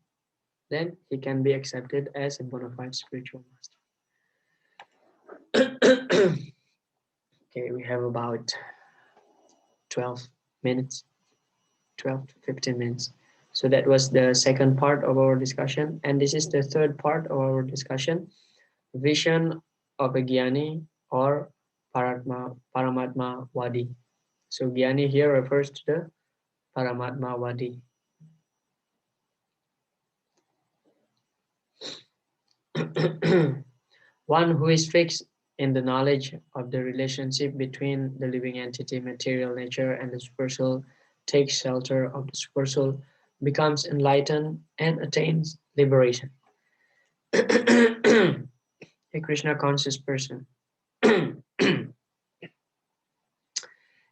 Then he can be accepted as a bona fide spiritual master. Okay, we have about 12 minutes, 12 to 15 minutes. So that was the second part of our discussion. And this is the third part of our discussion, vision of a Jnani or Paramatma Wadi. So Jnani here refers to the Paramatma Wadi. One who is fixed in the knowledge of the relationship between the living entity, material nature, and the supersoul, takes shelter of the supersoul, becomes enlightened, and attains liberation. A Krishna conscious person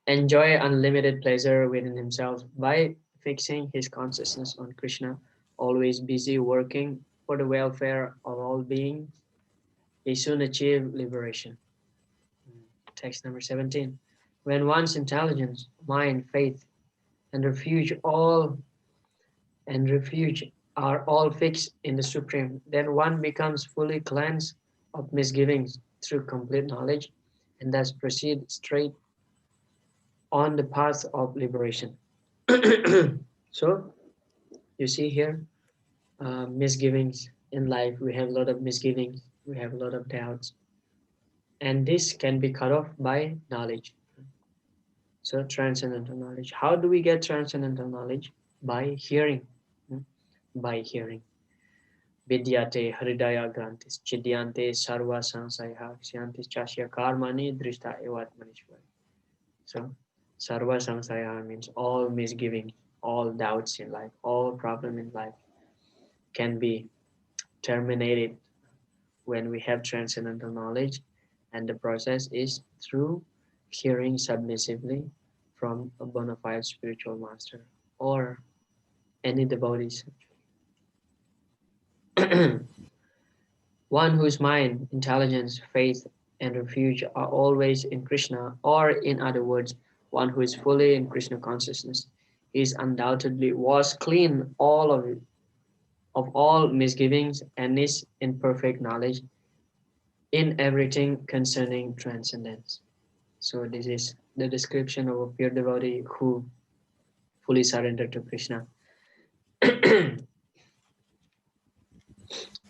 enjoy unlimited pleasure within himself by fixing his consciousness on Krishna, always busy working for the welfare of all beings. He soon achieve liberation. Text number 17. When one's intelligence, mind, faith, and refuge are all fixed in the Supreme, then one becomes fully cleansed of misgivings through complete knowledge, and thus proceed straight on the path of liberation. So you see here, misgivings in life. We have a lot of misgivings. We have a lot of doubts, and this can be cut off by knowledge. So transcendental knowledge. How do we get transcendental knowledge? By hearing. By hearing. Vidyate Hridaya Grantis Chidyante Sarva Sansaya Ksyantis Chasya Karmani Drishta Evat Manishwari. So Sarva Sansaya means all misgivings, all doubts in life, all problem in life can be terminated when we have transcendental knowledge, and the process is through hearing submissively from a bona fide spiritual master or any devotees. One whose mind, intelligence, faith, and refuge are always in Krishna, or in other words, one who is fully in Krishna consciousness, is undoubtedly was clean of all misgivings and is in perfect knowledge in everything concerning transcendence. So this is the description of a pure devotee who fully surrendered to Krishna.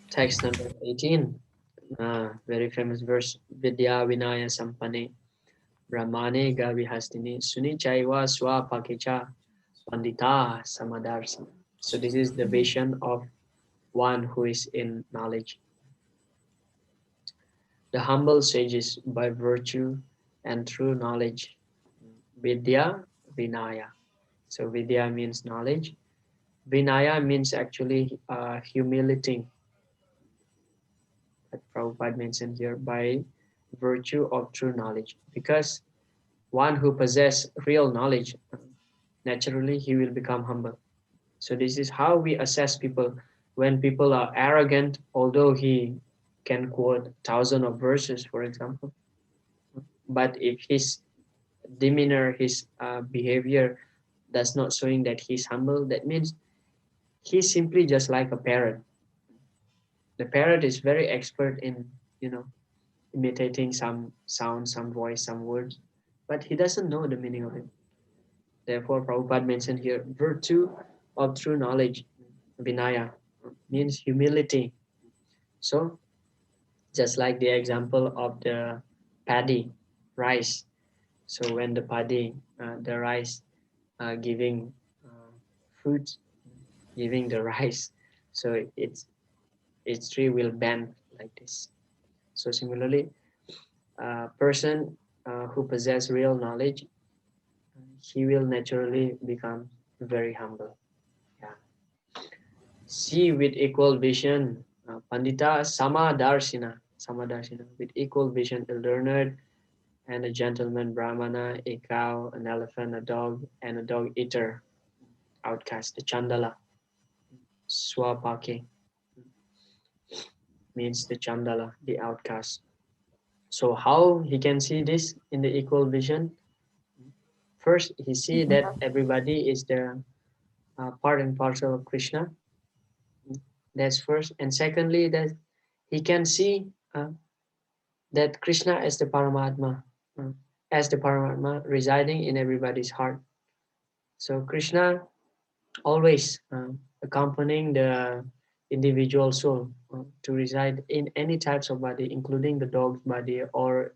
Text number 18, very famous verse, Vidya Vinaya Sampane Brahmane Gavihastini Suni Chaiva Swapakecha Pandita Samadarsana. So this is the vision of one who is in knowledge. The humble sages by virtue and true knowledge. Vidya Vinaya. So Vidya means knowledge, Vinaya means actually humility, that Prabhupada mentioned here, by virtue of true knowledge. Because one who possesses real knowledge, naturally he will become humble. So this is how we assess people. When people are arrogant, although he can quote thousands of verses, for example, but if his demeanor, his behavior does not showing that he's humble, that means he's simply just like a parrot. The parrot is very expert in, imitating some sound, some voice, some words, but he doesn't know the meaning of it. Therefore, Prabhupada mentioned here, virtue of true knowledge, Vinaya, means humility. So, just like the example of the paddy, rice. So when the paddy, the rice, giving fruit, giving the rice, so its tree will bend like this. So similarly, a person who possesses real knowledge, he will naturally become very humble. Yeah. See with equal vision, Pandita Samadarshina, with equal vision, a learned and a gentleman Brahmana, a cow, an elephant, a dog, and a dog eater, outcast, the Chandala, Swapake means the Chandala, the outcast. So how he can see this in the equal vision? First, he see that everybody is the part and parcel of Krishna. That's first, and secondly, that he can see that Krishna is the Paramatma, uh, as the Paramatma residing in everybody's heart. So Krishna always accompanying the individual soul to reside in any types of body, including the dog's body or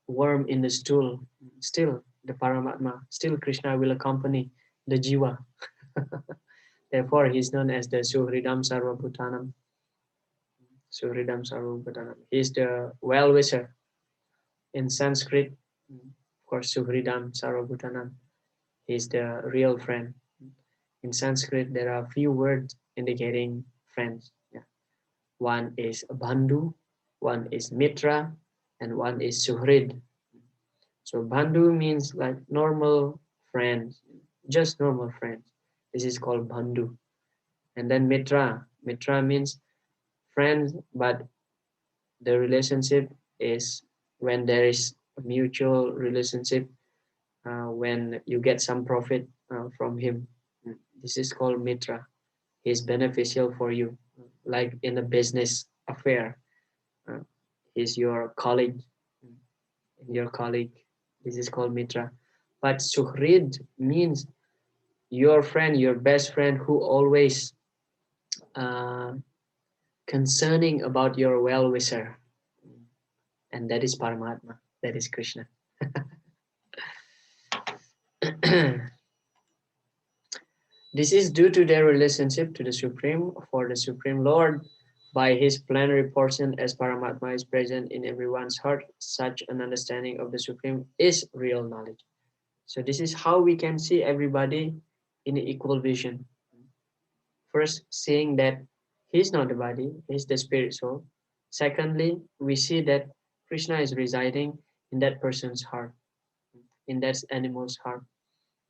worm in the stool. Still, the Paramatma, still Krishna will accompany the Jiva. Therefore, he is known as the Suhridam Sarvabhutanam. Suhridam Sarvabhutanam. He is the well-wisher in Sanskrit. Of course, Suhridam Sarvabhutanam. He is the real friend. In Sanskrit, there are few words indicating friends. Yeah. One is Bandhu, one is Mitra, and one is Suhrid. So Bandhu means like normal friends, just normal friends. This is called Bandhu. And then Mitra. Mitra means friends, but the relationship is when there is a mutual relationship, when you get some profit from him. This is called Mitra. He's beneficial for you, like in a business affair. Uh, he's your colleague, your colleague. This is called Mitra. But Suhrid means your friend, your best friend who always uh, concerning about your well-wisher. And that is Paramatma, that is Krishna. This is due to their relationship to the Supreme, for the Supreme Lord, by his plenary portion as Paramatma is present in everyone's heart. Such an understanding of the Supreme is real knowledge. So this is how we can see everybody in equal vision. First, seeing that he's not the body, he's the spirit soul. Secondly, we see that Krishna is residing in that person's heart, in that animal's heart.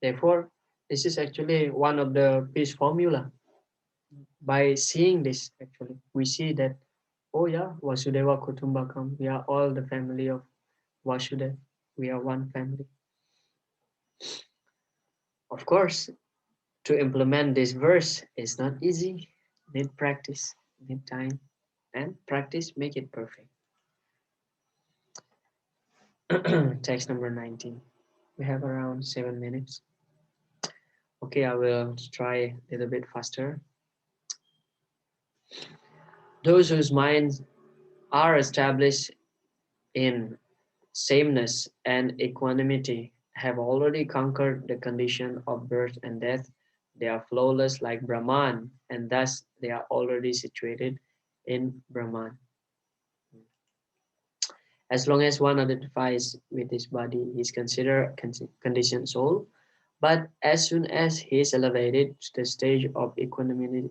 Therefore, this is actually one of the peace formula. By seeing this, actually, we see that, oh yeah, Vasudeva Kutumbakam, we are all the family of Vasudeva. We are one family. Of course, to implement this verse is not easy. Need practice, need time, and practice make it perfect. Text number 19. We have around 7 minutes. Okay, I will try a little bit faster. Those whose minds are established in sameness and equanimity have already conquered the condition of birth and death. They are flawless like Brahman, and thus they are already situated in Brahman. As long as one identifies with his body, he is considered conditioned soul. But as soon as he is elevated to the stage of equanimity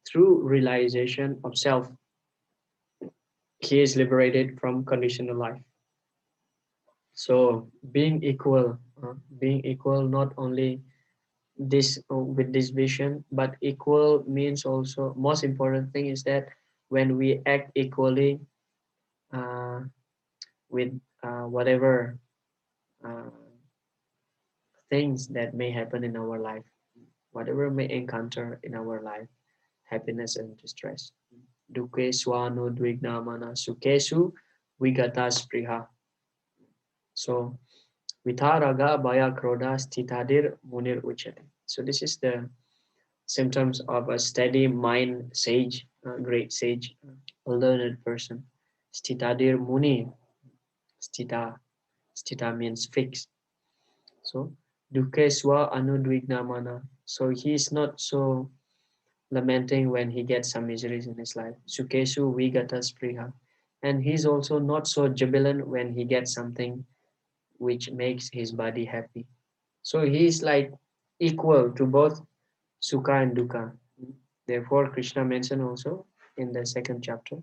through realization of self, he is liberated from conditional life. So being equal not only this with this vision, but equal means also most important thing is that when we act equally uh, with whatever uh, things that may happen in our life, whatever may encounter in our life, happiness and distress. Duke swano dvignamana sukesu vigata spriha. So vitaraga baya kroda stitadir munir uchate. So this is the symptoms of a steady mind sage, a great sage, a learned person. Stitadir muni, stita, stita means fixed. So dukeswa anudvignamana. So he is not so lamenting when he gets some miseries in his life. Sukesu vigata spriha. And he's also not so jubilant when he gets something which makes his body happy. So he is like equal to both Sukha and Dukkha. Therefore, Krishna mentioned also in the second chapter,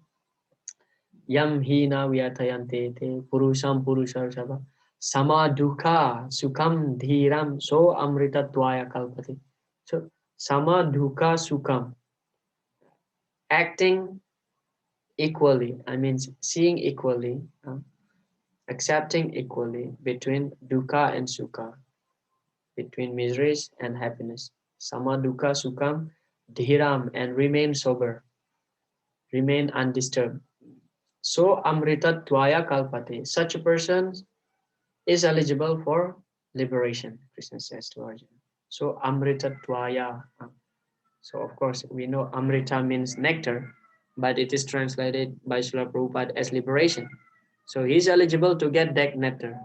Yam hina vyatayante te purusham purusharshava sama dukkha sukham dhiram so amritatvaya kalpati. So, sama dukkha sukham, acting equally, I mean seeing equally, accepting equally between dukkha and sukha, between miseries and happiness. Sama dukkha sukham dhiram, and remain sober, remain undisturbed. So amritatvaya kalpate. Such a person is eligible for liberation, Krishna says to Arjuna. So amritatvaya. So of course we know amrita means nectar, but it is translated by Srila Prabhupada as liberation. So he is eligible to get that nectar.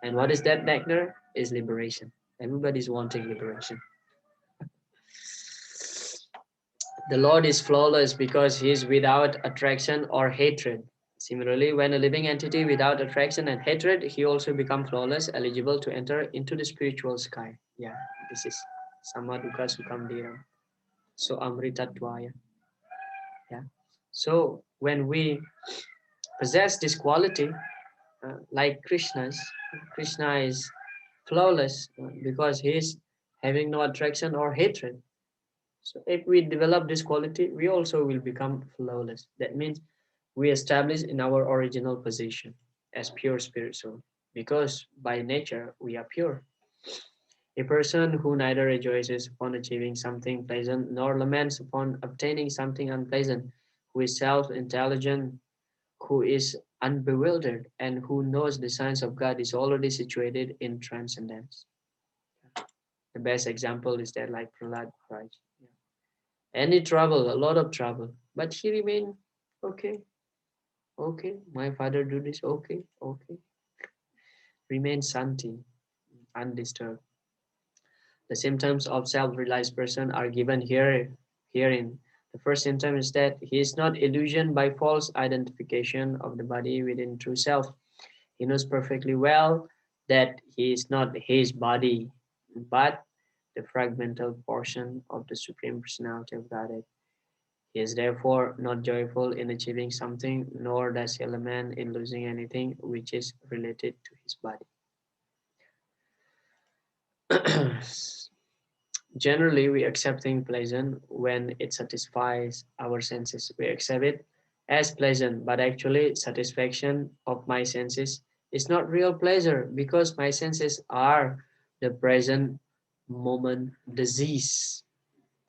And what is that nectar? Is liberation. Everybody is wanting liberation. The Lord is flawless because he is without attraction or hatred. Similarly, when a living entity without attraction and hatred, he also becomes flawless, eligible to enter into the spiritual sky. Yeah, this is Samadhuka Sukham Dhiram. So Amritatvaya. Yeah. So when we possess this quality, like Krishna is flawless because he is having no attraction or hatred. So if we develop this quality, we also will become flawless. That means we establish in our original position as pure spirit soul, because by nature we are pure. A person who neither rejoices upon achieving something pleasant nor laments upon obtaining something unpleasant, who is self-intelligent, who is unbewildered, and who knows the signs of God is already situated in transcendence. The best example is that like Prahlad Maharaj. Any trouble, a lot of trouble, but he remained okay, okay. My father do this, okay, okay. Remain santi, undisturbed. The symptoms of self-realized person are given herein. The first symptom is that he is not illusioned by false identification of the body within true self. He knows perfectly well that he is not his body, but the fragmental portion of the Supreme Personality of Godhead. He is therefore not joyful in achieving something, nor does he lament in losing anything which is related to his body. Generally, we accept things pleasant when it satisfies our senses. We accept it as pleasant, but actually, satisfaction of my senses is not real pleasure because my senses are the present moment disease.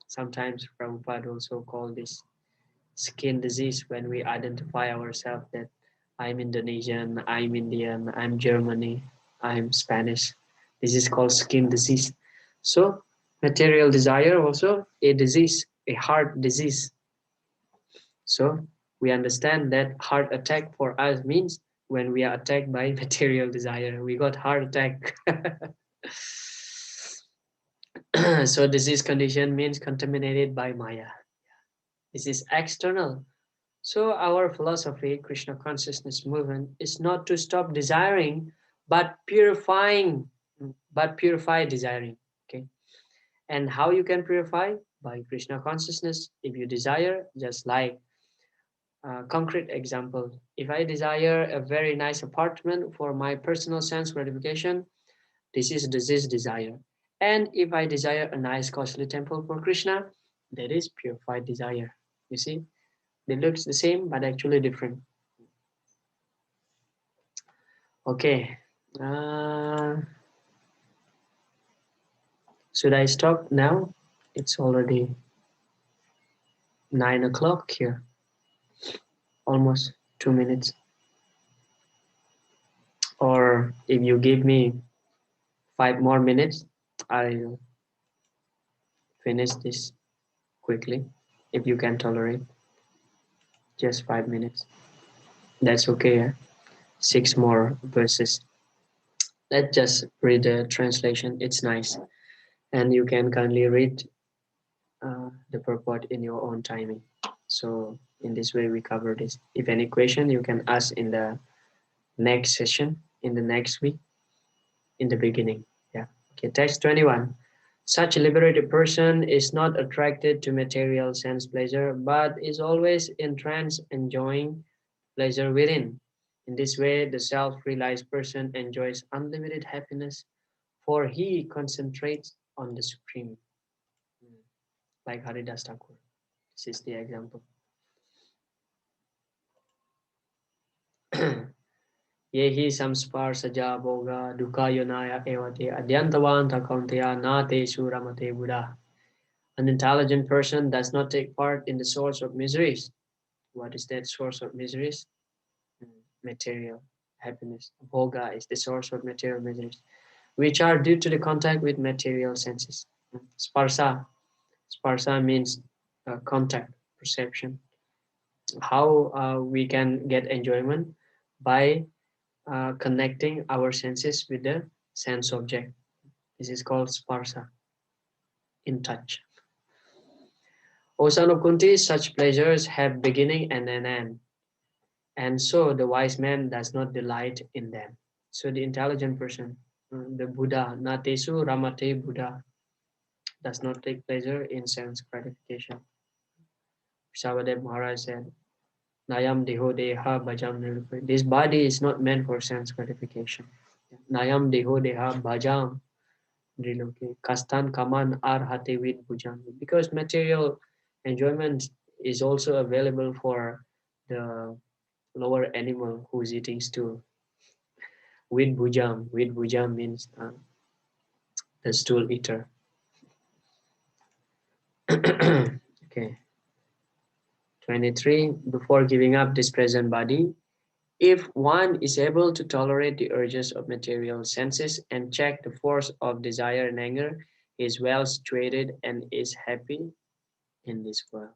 Sometimes Prabhupada also called this skin disease when we identify ourselves that I'm Indonesian, I'm Indian, I'm Germany, I'm Spanish. This is called skin disease. So material desire also a disease, a heart disease. So we understand that heart attack for us means when we are attacked by material desire, we got heart attack. So disease condition means contaminated by Maya. This is external. So our philosophy, Krishna consciousness movement, is not to stop desiring, but purify desiring. Okay, and how you can purify? By Krishna consciousness. If you desire, just like concrete example, if I desire a very nice apartment for my personal sense gratification, this is disease desire. And if I desire a nice costly temple for Krishna, that is purified desire. You see, they look the same but actually different. Okay. Should I stop now? It's already 9 o'clock here. Almost 2 minutes. Or if you give me 5 more minutes, I'll finish this quickly. If you can tolerate just 5 minutes, that's okay. Yeah? 6 more verses. Let's just read the translation. It's nice, and you can kindly read the purport in your own timing. So in this way, we cover this. If any question, you can ask in the next session, in the next week, in the beginning. Yeah. Okay. Text 21. Such a liberated person is not attracted to material sense pleasure, but is always in trance, enjoying pleasure within. In this way, the self-realized person enjoys unlimited happiness, for he concentrates on the Supreme, like Haridas Thakur. This is the example. Yehi samspar saja boga dukkha yonaya evate adyantavan takanteya nate suramate buddha. An intelligent person does not take part in the source of miseries. What is that source of miseries? Material happiness. Bhoga is the source of material miseries, which are due to the contact with material senses. Sparsa. Sparsa means contact, perception. How we can get enjoyment? By connecting our senses with the sense object. This is called sparsa, in touch. O son of Kunti, such pleasures have beginning and an end, and so the wise man does not delight in them. So the intelligent person, the Buddha, Natesu Ramate Buddha, does not take pleasure in sense gratification. Savadev Maharaj said, Nayam deho deha bhajam nirupai. This body is not meant for sense gratification. Nayam deho deha bhajam nirupai. Kastan kaman ar hate vid bhujam. Because material enjoyment is also available for the lower animal who's eating stool. With bhujam means the stool eater. Okay. 23. Before giving up this present body, if one is able to tolerate the urges of material senses and check the force of desire and anger, he is well situated and is happy in this world.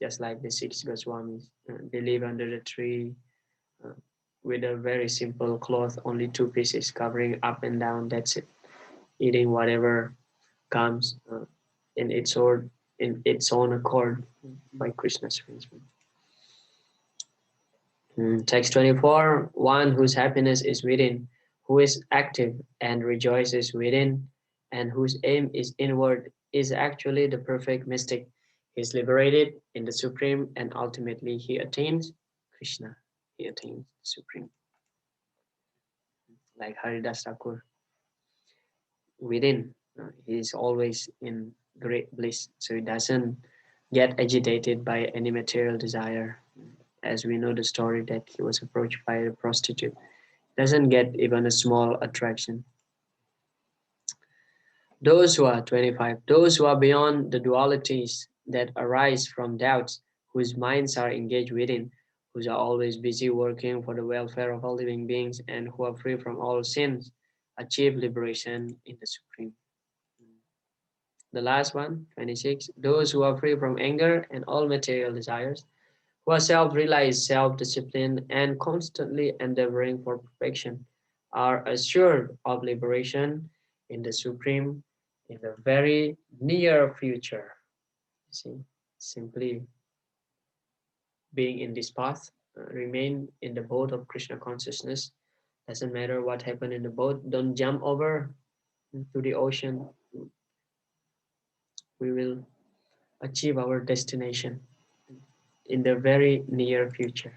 Just like the six Goswamis, they live under the tree uh, with a very simple cloth, only two pieces covering up and down. That's it. Eating whatever comes in its own accord by Krishna's arrangement. Text 24, one whose happiness is within, who is active and rejoices within, and whose aim is inward, is actually the perfect mystic. He is liberated in the Supreme, and ultimately he attains Krishna. He attains the Supreme. Like Haridas Thakur, within, he is always in great bliss, so he doesn't get agitated by any material desire. As we know the story that he was approached by a prostitute, doesn't get even a small attraction. Those who are 25, those who are beyond the dualities that arise from doubts, whose minds are engaged within, who are always busy working for the welfare of all living beings, and who are free from all sins, achieve liberation in the Supreme. The last one, 26, those who are free from anger and all material desires, who are self-realized, self-disciplined, and constantly endeavoring for perfection, are assured of liberation in the Supreme in the very near future. You see, simply being in this path, remain in the boat of Krishna consciousness. Doesn't matter what happened in the boat, don't jump over. to the ocean, we will achieve our destination in the very near future.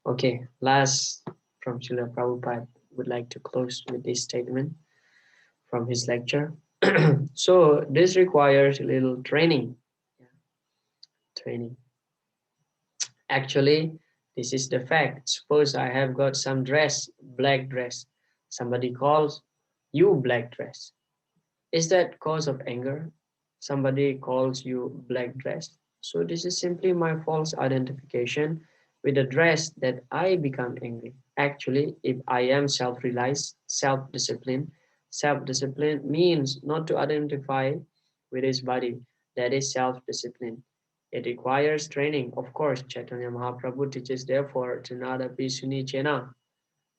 Okay, last from Srila Prabhupada would like to close with this statement from his lecture. So this requires a little training. Training. Actually, this is the fact. Suppose I have got some dress, black dress. Somebody calls you black dress. Is that cause of anger? Somebody calls you black dress. So this is simply my false identification with the dress that I become angry. Actually, if I am self-realized, self-discipline means not to identify with his body. That is self-discipline. It requires training. Of course, Chaitanya Mahaprabhu teaches therefore Janada Pisuni Chena,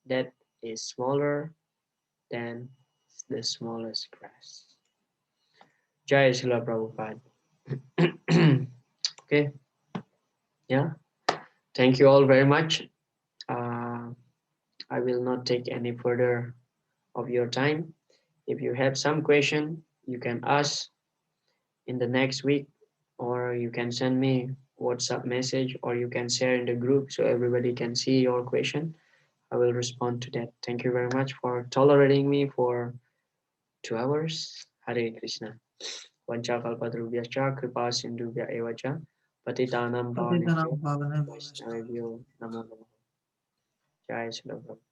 that is smaller than the smallest grass. Jai Srila Prabhupada. Okay, yeah. Thank you all very much. Uh, I will not take any further of your time. If you have some question, you can ask in the next week, or you can send me WhatsApp message, or you can share in the group so everybody can see your question. I will respond to that. Thank you very much for tolerating me for 2 hours. Hare Krishna. Vanchakalpadrubhyascha kripa sindhubhya evacha patitanam Patitanam pavanebhyo Pavanam vaishnavebhyo namo namo. Jai Shri Prabhupada.